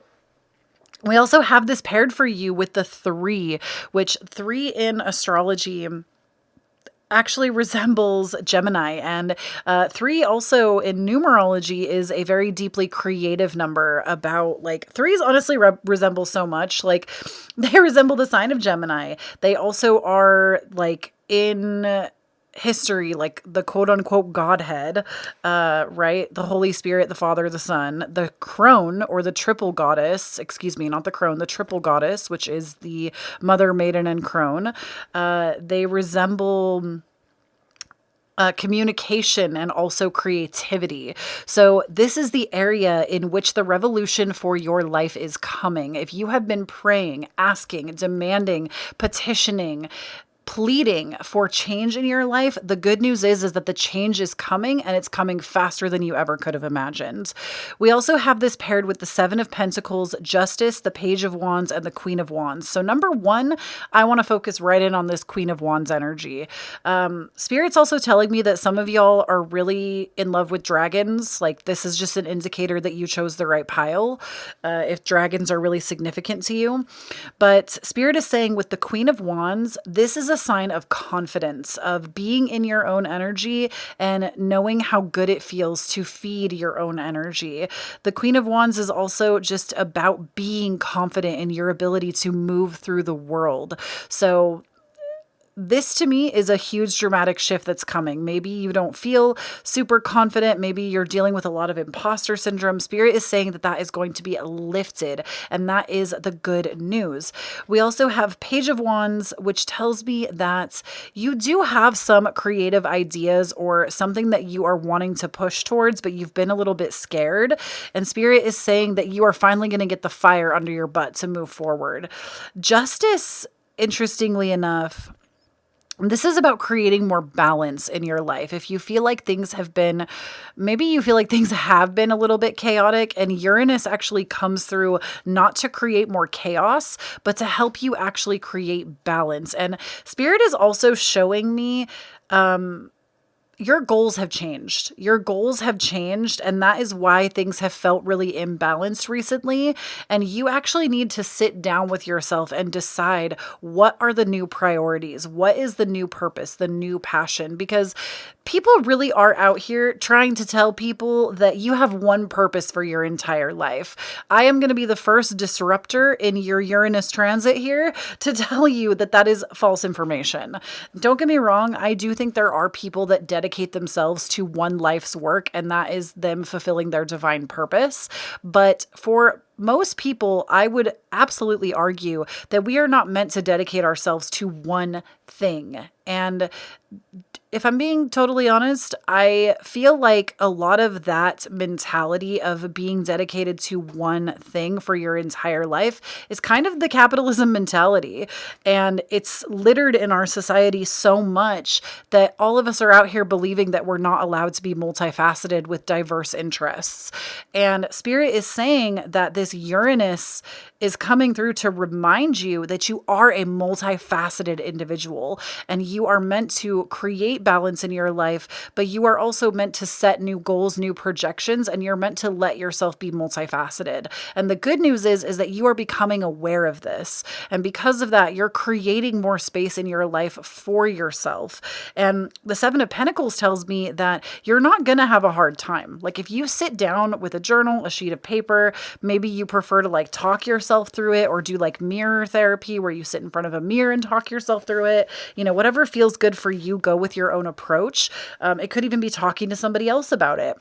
we also have this paired for you with the 3, which 3 in astrology actually resembles Gemini. And 3 also in numerology is a very deeply creative number. About 3s honestly resemble so much. They resemble the sign of Gemini. They also are in history, the quote unquote Godhead, right? The Holy Spirit, the Father, the Son, the crone, or the triple goddess, not the crone, the triple goddess, which is the mother, maiden, and crone. They resemble communication, and also creativity. So this is the area in which the revolution for your life is coming. If you have been praying, asking, demanding, petitioning, pleading for change in your life, the good news is that the change is coming, and it's coming faster than you ever could have imagined. We also have this paired with the Seven of Pentacles, Justice, the Page of Wands, and the Queen of Wands. So number one, I want to focus right in on this Queen of Wands energy. Spirit's also telling me that some of y'all are really in love with dragons. Like, this is just an indicator that you chose the right pile, if dragons are really significant to you. But Spirit is saying with the Queen of Wands, this is a sign of confidence, of being in your own energy and knowing how good it feels to feed your own energy. The Queen of Wands is also just about being confident in your ability to move through the world. So this to me is a huge dramatic shift that's coming. Maybe you don't feel super confident. Maybe you're dealing with a lot of imposter syndrome. Spirit is saying that that is going to be lifted, and that is the good news. We also have Page of Wands, which tells me that you do have some creative ideas or something that you are wanting to push towards, but you've been a little bit scared. And Spirit is saying that you are finally going to get the fire under your butt to move forward. Justice, interestingly enough, this is about creating more balance in your life. If you feel like things have been, maybe you feel like things have been a little bit chaotic, and Uranus actually comes through not to create more chaos, but to help you actually create balance. And Spirit is also showing me, your goals have changed. Your goals have changed, and that is why things have felt really imbalanced recently. And you actually need to sit down with yourself and decide, what are the new priorities? What is the new purpose, the new passion? Because people really are out here trying to tell people that you have one purpose for your entire life. I am going to be the first disruptor in your Uranus transit here to tell you that that is false information. Don't get me wrong. I do think there are people that dedicate themselves to one life's work, and that is them fulfilling their divine purpose. But for most people, I would absolutely argue that we are not meant to dedicate ourselves to one thing. And if I'm being totally honest, I feel like a lot of that mentality of being dedicated to one thing for your entire life is kind of the capitalism mentality. And it's littered in our society so much that all of us are out here believing that we're not allowed to be multifaceted with diverse interests. And Spirit is saying that this Uranus is coming through to remind you that you are a multifaceted individual, and you are meant to create balance in your life, but you are also meant to set new goals, new projections, and you're meant to let yourself be multifaceted. And the good news is that you are becoming aware of this. And because of that, you're creating more space in your life for yourself. And the Seven of Pentacles tells me that you're not going to have a hard time. Like, if you sit down with a journal, a sheet of paper, maybe you prefer to like talk yourself through it, or do like mirror therapy where you sit in front of a mirror and talk yourself through it. You know, whatever feels good for you, go with your own approach. It could even be talking to somebody else about it.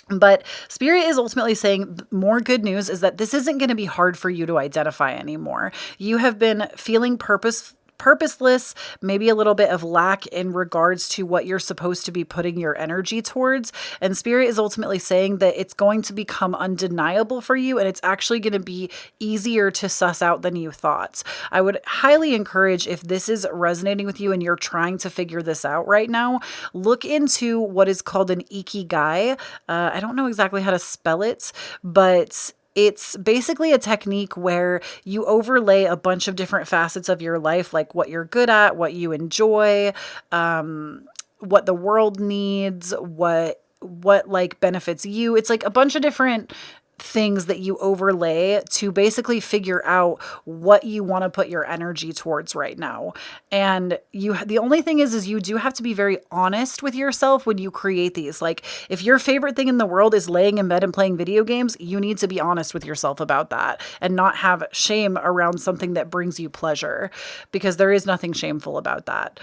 But Spirit is ultimately saying more good news is that this isn't going to be hard for you to identify anymore. You have been feeling purposeless, maybe a little bit of lack in regards to what you're supposed to be putting your energy towards. And Spirit is ultimately saying that it's going to become undeniable for you, and it's actually going to be easier to suss out than you thought. I would highly encourage, if this is resonating with you and you're trying to figure this out right now, look into what is called an ikigai. I don't know exactly how to spell it, but it's basically a technique where you overlay a bunch of different facets of your life, like what you're good at, what you enjoy, what the world needs, what like benefits you. It's like a bunch of different things that you overlay to basically figure out what you want to put your energy towards right now. And the only thing is you do have to be very honest with yourself when you create these. Like, if your favorite thing in the world is laying in bed and playing video games, you need to be honest with yourself about that and not have shame around something that brings you pleasure, because there is nothing shameful about that.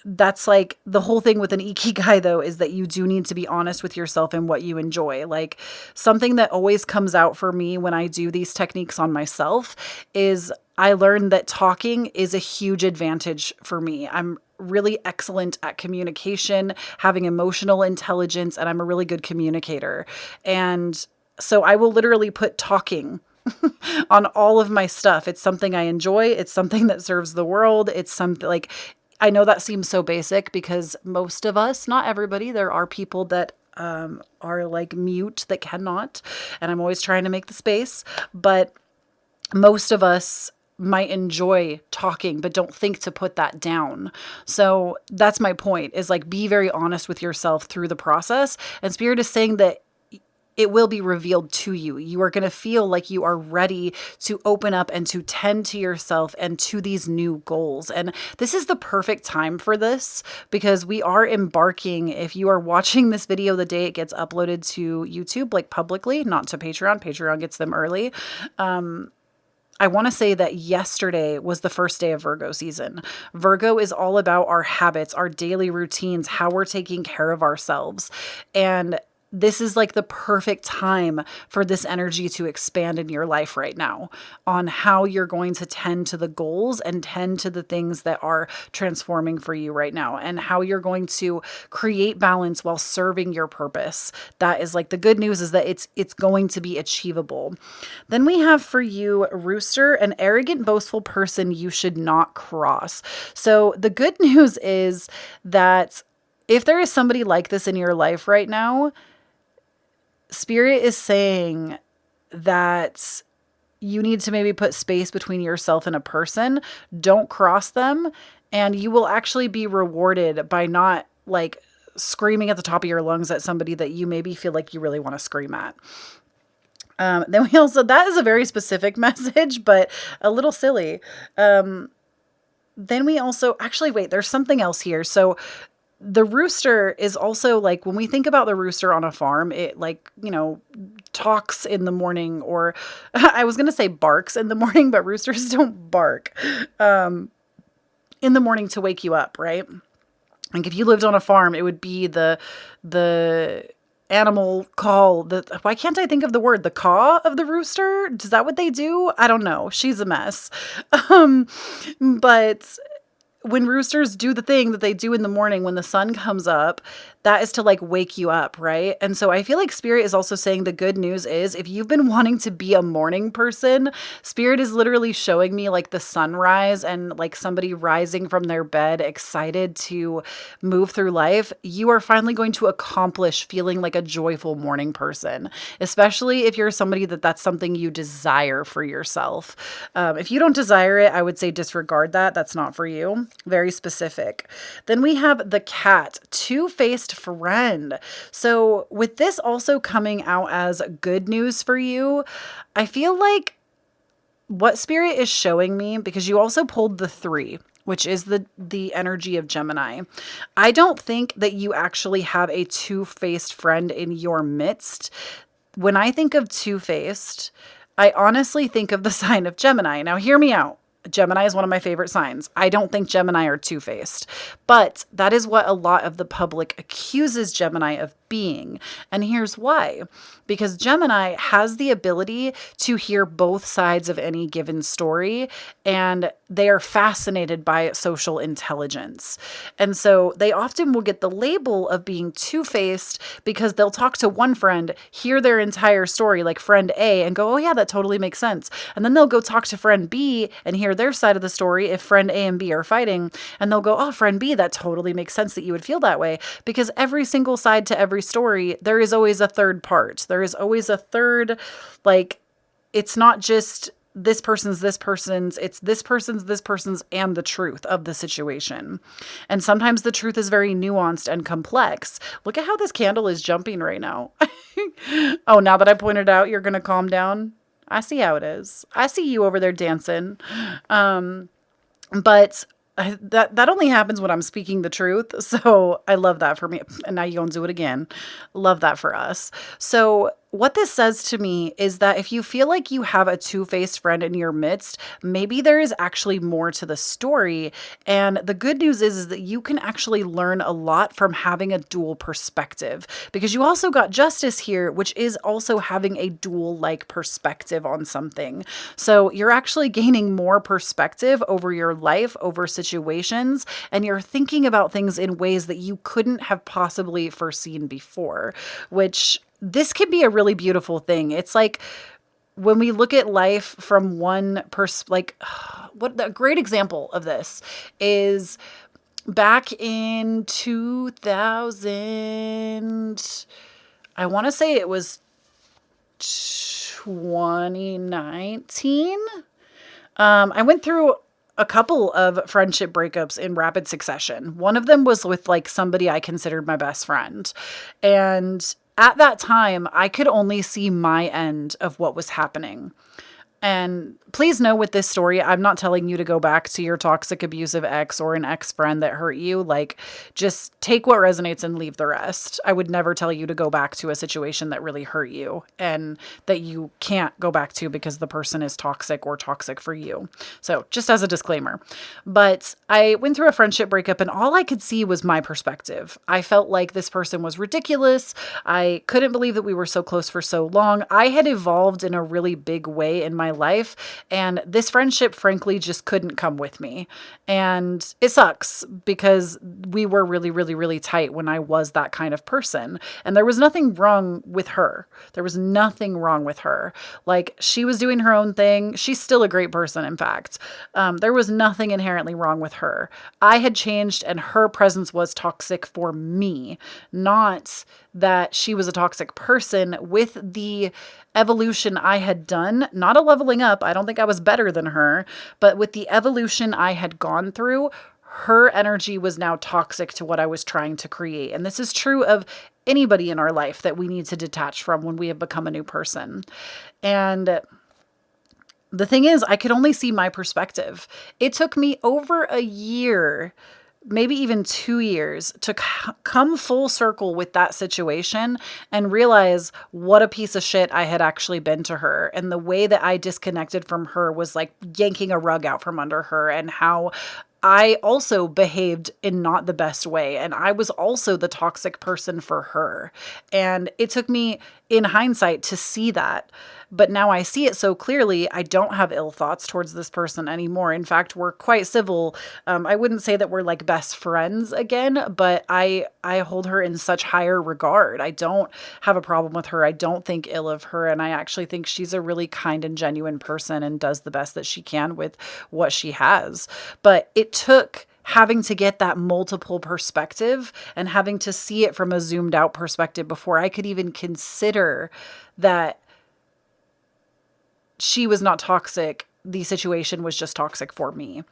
That's like the whole thing with an ikigai, though, is that you do need to be honest with yourself and what you enjoy. Like, something that always comes out for me when I do these techniques on myself is I learned that talking is a huge advantage for me. I'm really excellent at communication, having emotional intelligence, and I'm a really good communicator. And so I will literally put talking on all of my stuff. It's something I enjoy. It's something that serves the world. It's something like, I know that seems so basic because most of us, not everybody, there are people that are like mute that cannot. And I'm always trying to make the space. But most of us might enjoy talking, but don't think to put that down. So that's my point, is like, be very honest with yourself through the process. And Spirit is saying that it will be revealed to you. You are going to feel like you are ready to open up and to tend to yourself and to these new goals. And this is the perfect time for this because we are embarking. If you are watching this video the day it gets uploaded to YouTube, like publicly, not to Patreon, Patreon gets them early. I want to say that yesterday was the first day of Virgo season. Virgo is all about our habits, our daily routines, how we're taking care of ourselves. And this is like the perfect time for this energy to expand in your life right now on how you're going to tend to the goals and tend to the things that are transforming for you right now and how you're going to create balance while serving your purpose. That is like the good news, is that it's going to be achievable. Then we have for you, Rooster, an arrogant, boastful person you should not cross. So the good news is that if there is somebody like this in your life right now, Spirit is saying that you need to maybe put space between yourself and a person. Don't cross them. And you will actually be rewarded by not like screaming at the top of your lungs at somebody that you maybe feel like you really want to scream at. Then we also, that is a very specific message, but a little silly. Then we also, actually, wait, there's something else here. So the rooster is also like, when we think about the rooster on a farm, it like, talks in the morning, or I was going to say barks in the morning, but roosters don't bark in the morning to wake you up, right? Like if you lived on a farm, it would be the animal call. Why can't I think of the word? The caw of the rooster? Is that what they do? I don't know. She's a mess. But when roosters do the thing that they do in the morning when the sun comes up, that is to like wake you up, right? And so I feel like Spirit is also saying the good news is, if you've been wanting to be a morning person, Spirit is literally showing me like the sunrise and like somebody rising from their bed, excited to move through life. You are finally going to accomplish feeling like a joyful morning person, especially if you're somebody that's something you desire for yourself. If you don't desire it, I would say disregard that. That's not for you. Very specific. Then we have the cat, two-faced friend. So with this also coming out as good news for you, I feel like what Spirit is showing me, because you also pulled the 3, which is the energy of Gemini. I don't think that you actually have a two-faced friend in your midst. When I think of two-faced, I honestly think of the sign of Gemini. Now hear me out. Gemini is one of my favorite signs. I don't think Gemini are two-faced, but that is what a lot of the public accuses Gemini of being. And here's why. Because Gemini has the ability to hear both sides of any given story, and they are fascinated by social intelligence. And so they often will get the label of being two-faced because they'll talk to one friend, hear their entire story, like friend A, and go, oh yeah, that totally makes sense. And then they'll go talk to friend B and hear their side of the story if friend A and B are fighting, and they'll go, oh, friend B, that totally makes sense that you would feel that way. Because every single side to every story, there is always a third part. There is always a third, like, it's not just this person's, it's this person's, and the truth of the situation. And sometimes the truth is very nuanced and complex. Look at how this candle is jumping right now. Oh, now that I pointed out, you're going to calm down. I see how it is. I see you over there dancing. But that only happens when I'm speaking the truth. So I love that for me. And now you're going to do it again. Love that for us. So what this says to me is that if you feel like you have a two-faced friend in your midst, maybe there is actually more to the story. And the good news is that you can actually learn a lot from having a dual perspective, because you also got justice here, which is also having a dual-like perspective on something. So you're actually gaining more perspective over your life, over situations, and you're thinking about things in ways that you couldn't have possibly foreseen before, which this can be a really beautiful thing. It's like when we look at life from one like what a great example of this is back in 2000, I want to say it was 2019. I went through a couple of friendship breakups in rapid succession. One of them was with like somebody I considered my best friend. And at that time, I could only see my end of what was happening. And please know with this story, I'm not telling you to go back to your toxic, abusive ex or an ex-friend that hurt you. Like, just take what resonates and leave the rest. I would never tell you to go back to a situation that really hurt you and that you can't go back to because the person is toxic or toxic for you. So just as a disclaimer. But I went through a friendship breakup and all I could see was my perspective. I felt like this person was ridiculous. I couldn't believe that we were so close for so long. I had evolved in a really big way in my life, and this friendship frankly just couldn't come with me. And it sucks because we were really, really, really tight when I was that kind of person. And there was nothing wrong with her. There was nothing wrong with her. Like, she was doing her own thing. She's still a great person, in fact. There was nothing inherently wrong with her. I had changed and her presence was toxic for me, not that she was a toxic person. With the evolution I had done, not a leveling up, I don't think I was better than her, but with the evolution I had gone through, her energy was now toxic to what I was trying to create. And this is true of anybody in our life that we need to detach from when we have become a new person. And the thing is, I could only see my perspective. It took me over a year, maybe even 2 years, to come full circle with that situation and realize what a piece of shit I had actually been to her. And the way that I disconnected from her was like yanking a rug out from under her, and how I also behaved in not the best way. And I was also the toxic person for her. And it took me, in hindsight, to see that. But now I see it so clearly. I don't have ill thoughts towards this person anymore. In fact, we're quite civil. I wouldn't say that we're like best friends again, but I hold her in such higher regard. I don't have a problem with her. I don't think ill of her. And I actually think she's a really kind and genuine person and does the best that she can with what she has. But it took having to get that multiple perspective and having to see it from a zoomed out perspective before I could even consider that she was not toxic. The situation was just toxic for me.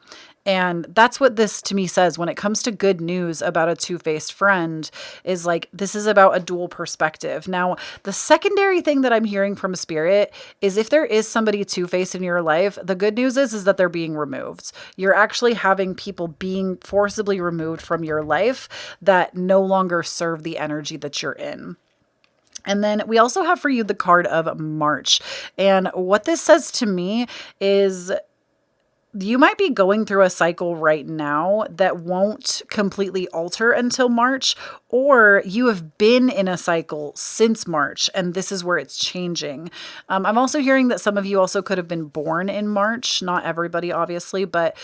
And that's what this to me says when it comes to good news about a two-faced friend, is like, this is about a dual perspective. Now, the secondary thing that I'm hearing from Spirit is if there is somebody two-faced in your life, the good news is that they're being removed. You're actually having people being forcibly removed from your life that no longer serve the energy that you're in. And then we also have for you the card of March. And what this says to me is you might be going through a cycle right now that won't completely alter until March, or you have been in a cycle since March, and this is where it's changing. I'm also hearing that some of you also could have been born in March. Not everybody, obviously, but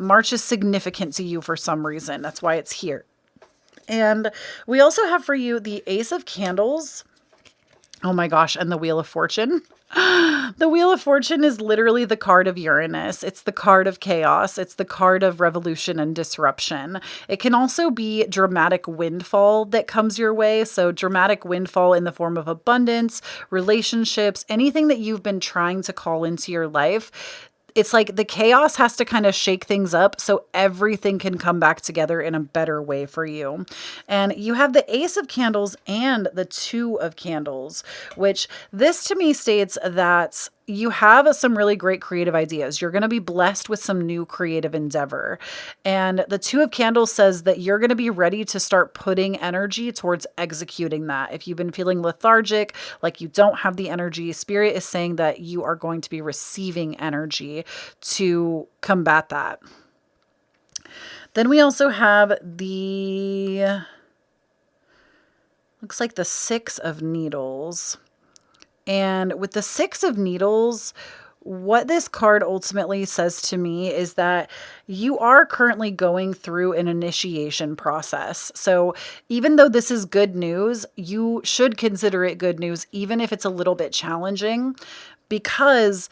March is significant to you for some reason. That's why it's here. And we also have for you the Ace of Candles. Oh my gosh, and the Wheel of Fortune. The Wheel of Fortune is literally the card of Uranus. It's the card of chaos. It's the card of revolution and disruption. It can also be dramatic windfall that comes your way. So dramatic windfall in the form of abundance, relationships, anything that you've been trying to call into your life. It's like the chaos has to kind of shake things up so everything can come back together in a better way for you. And you have the Ace of Candles and the Two of Candles, which this to me states that you have some really great creative ideas. You're going to be blessed with some new creative endeavor. And the Two of Candles says that you're going to be ready to start putting energy towards executing that. If you've been feeling lethargic, like you don't have the energy, Spirit is saying that you are going to be receiving energy to combat that. Then we also have looks like the Six of Needles. And with the Six of Needles, what this card ultimately says to me is that you are currently going through an initiation process. So even though this is good news, you should consider it good news, even if it's a little bit challenging, because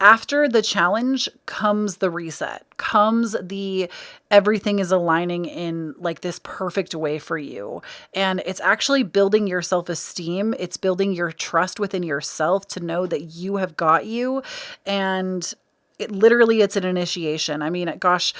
after the challenge comes the reset, comes the everything is aligning in like this perfect way for you. And it's actually building your self-esteem. It's building your trust within yourself to know that you have got you. And it's an initiation. I mean, gosh,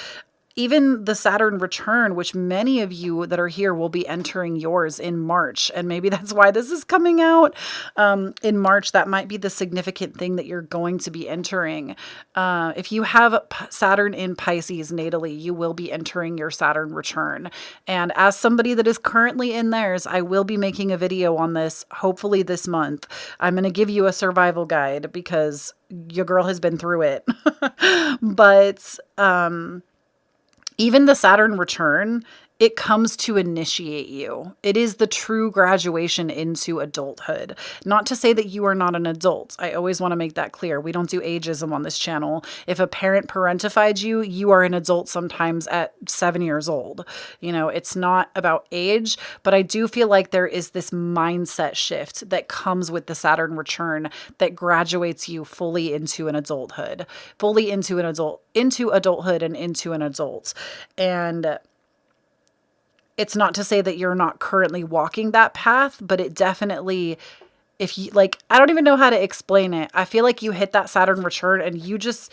even the Saturn return, which many of you that are here will be entering yours in March. And maybe that's why this is coming out in March. That might be the significant thing that you're going to be entering. If you have Saturn in Pisces natally, you will be entering your Saturn return. And as somebody that is currently in theirs, I will be making a video on this, hopefully this month. I'm going to give you a survival guide because your girl has been through it. But even the Saturn return, it comes to initiate you. It is the true graduation into adulthood. Not to say that you are not an adult. I always want to make that clear. We don't do ageism on this channel. If a parent parentified you, you are an adult sometimes at 7 years old. You know, it's not about age, but I do feel like there is this mindset shift that comes with the Saturn return that graduates you fully into an adulthood, into adulthood and into an adult. And it's not to say that you're not currently walking that path, but it definitely, if you like, I don't even know how to explain it. I feel like you hit that Saturn return and you just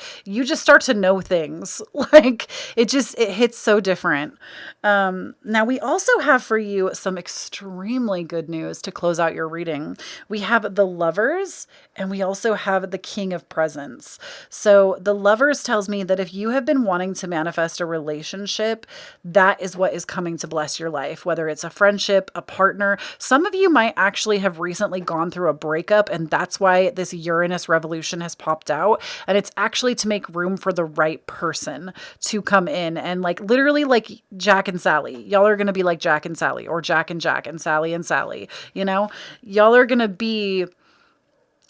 start to know things. Like it hits so different. Now we also have for you some extremely good news to close out your reading. We have the Lovers and we also have the King of Presents. So the Lovers tells me that if you have been wanting to manifest a relationship, that is what is coming to bless your life, whether it's a friendship, a partner. Some of you might actually have recently gone through a breakup, and that's why this Uranus revolution has popped out. And it's actually to make room for the right person to come in. And like literally like Jack and Sally, y'all are going to be like Jack and Sally, or Jack and Sally and Sally, you know, y'all are going to be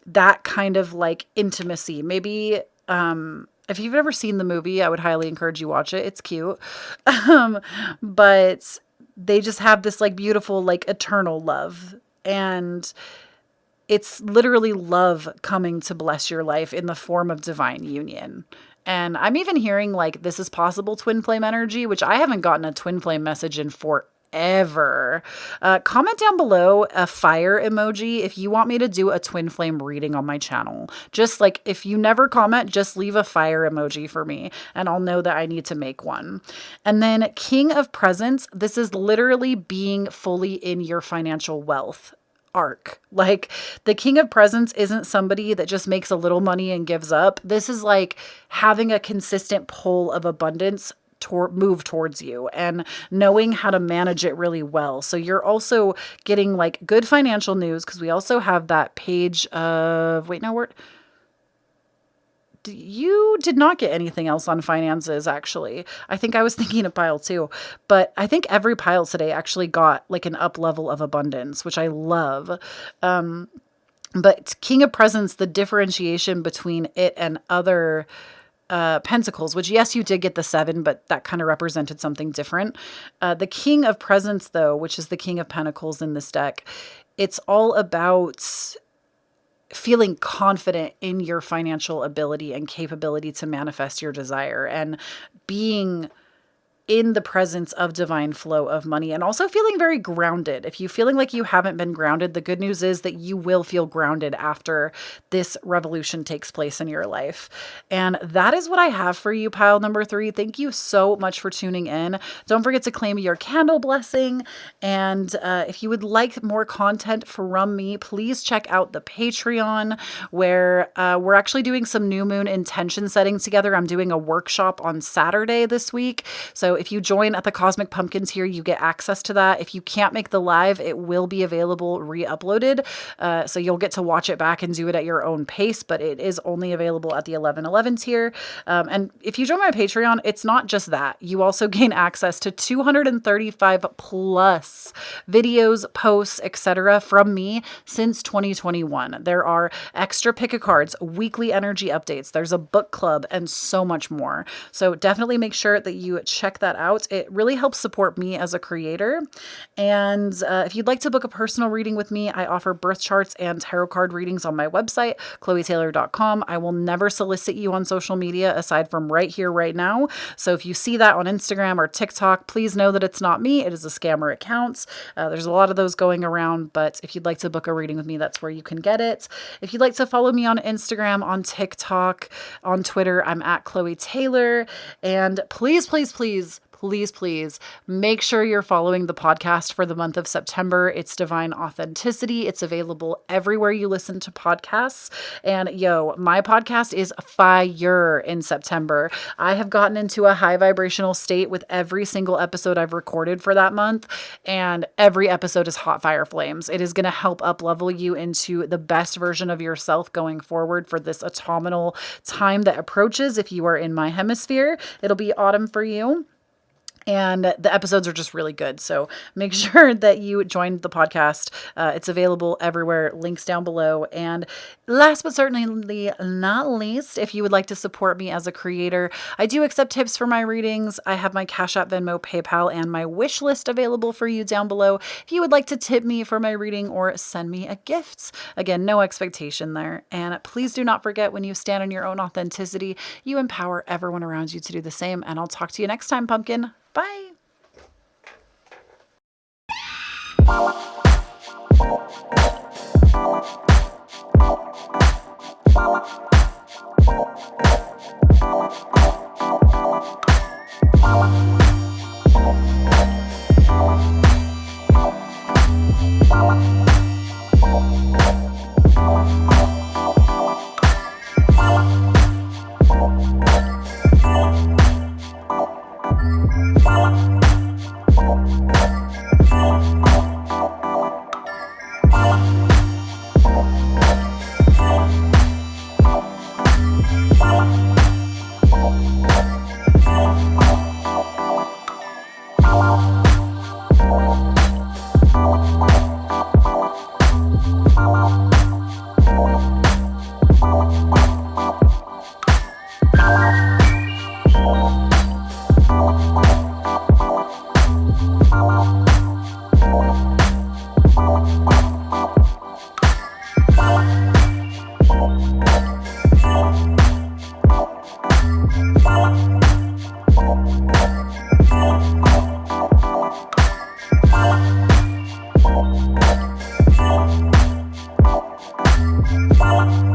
that kind of like intimacy. Maybe, if you've ever seen the movie, I would highly encourage you watch it. It's cute. But they just have this like beautiful, like eternal love. And it's literally love coming to bless your life in the form of divine union. And I'm even hearing like this is possible twin flame energy, which I haven't gotten a twin flame message in forever. Comment down below a fire emoji if you want me to do a twin flame reading on my channel. Just like if you never comment, just leave a fire emoji for me and I'll know that I need to make one. And then King of Presents, this is literally being fully in your financial wealth arc. Like the King of Presents isn't somebody that just makes a little money and gives up. This is like having a consistent pull of abundance move towards you and knowing how to manage it really well. So you're also getting like good financial news because we also have that page of, you did not get anything else on finances, actually. I think I was thinking a pile too, but I think every pile today actually got like an up level of abundance, which I love. But King of Presents, the differentiation between it and other Pentacles, which yes, you did get the 7, but that kind of represented something different. The King of Presents, though, which is the King of Pentacles in this deck, it's all about feeling confident in your financial ability and capability to manifest your desire and being in the presence of divine flow of money, and also feeling very grounded. If you're feeling like you haven't been grounded, the good news is that you will feel grounded after this revolution takes place in your life. And that is what I have for you, pile number 3. Thank you so much for tuning in. Don't forget to claim your candle blessing. And if you would like more content from me, please check out the Patreon, where we're actually doing some new moon intention setting together. I'm doing a workshop on Saturday this week. So if you join at the Cosmic Pumpkins here, you get access to that. If you can't make the live, it will be available re-uploaded. So you'll get to watch it back and do it at your own pace, but it is only available at the 1111 tier. And if you join my Patreon, it's not just that. You also gain access to 235 plus videos, posts, etc. from me since 2021. There are extra pick a cards, weekly energy updates. There's a book club and so much more. So definitely make sure that you check that out. It really helps support me as a creator. And if you'd like to book a personal reading with me, I offer birth charts and tarot card readings on my website, KloeeTaylor.com. I will never solicit you on social media aside from right here, right now. So if you see that on Instagram or TikTok, please know that it's not me. It is a scammer account. There's a lot of those going around, but if you'd like to book a reading with me, that's where you can get it. If you'd like to follow me on Instagram, on TikTok, on Twitter, I'm at Kloee Taylor. And please, please, please, please, please make sure you're following the podcast for the month of September. It's Divine Authenticity. It's available everywhere you listen to podcasts. And my podcast is fire in September. I have gotten into a high vibrational state with every single episode I've recorded for that month. And every episode is hot fire flames. It is going to help up level you into the best version of yourself going forward for this autumnal time that approaches. If you are in my hemisphere, it'll be autumn for you. And the episodes are just really good. So make sure that you join the podcast. It's available everywhere. Links down below. And last but certainly not least, if you would like to support me as a creator, I do accept tips for my readings. I have my Cashapp, Venmo, PayPal, and my wish list available for you down below. If you would like to tip me for my reading or send me a gift, again, no expectation there. And please do not forget, when you stand in your own authenticity, you empower everyone around you to do the same. And I'll talk to you next time, pumpkin. Bye. Bye.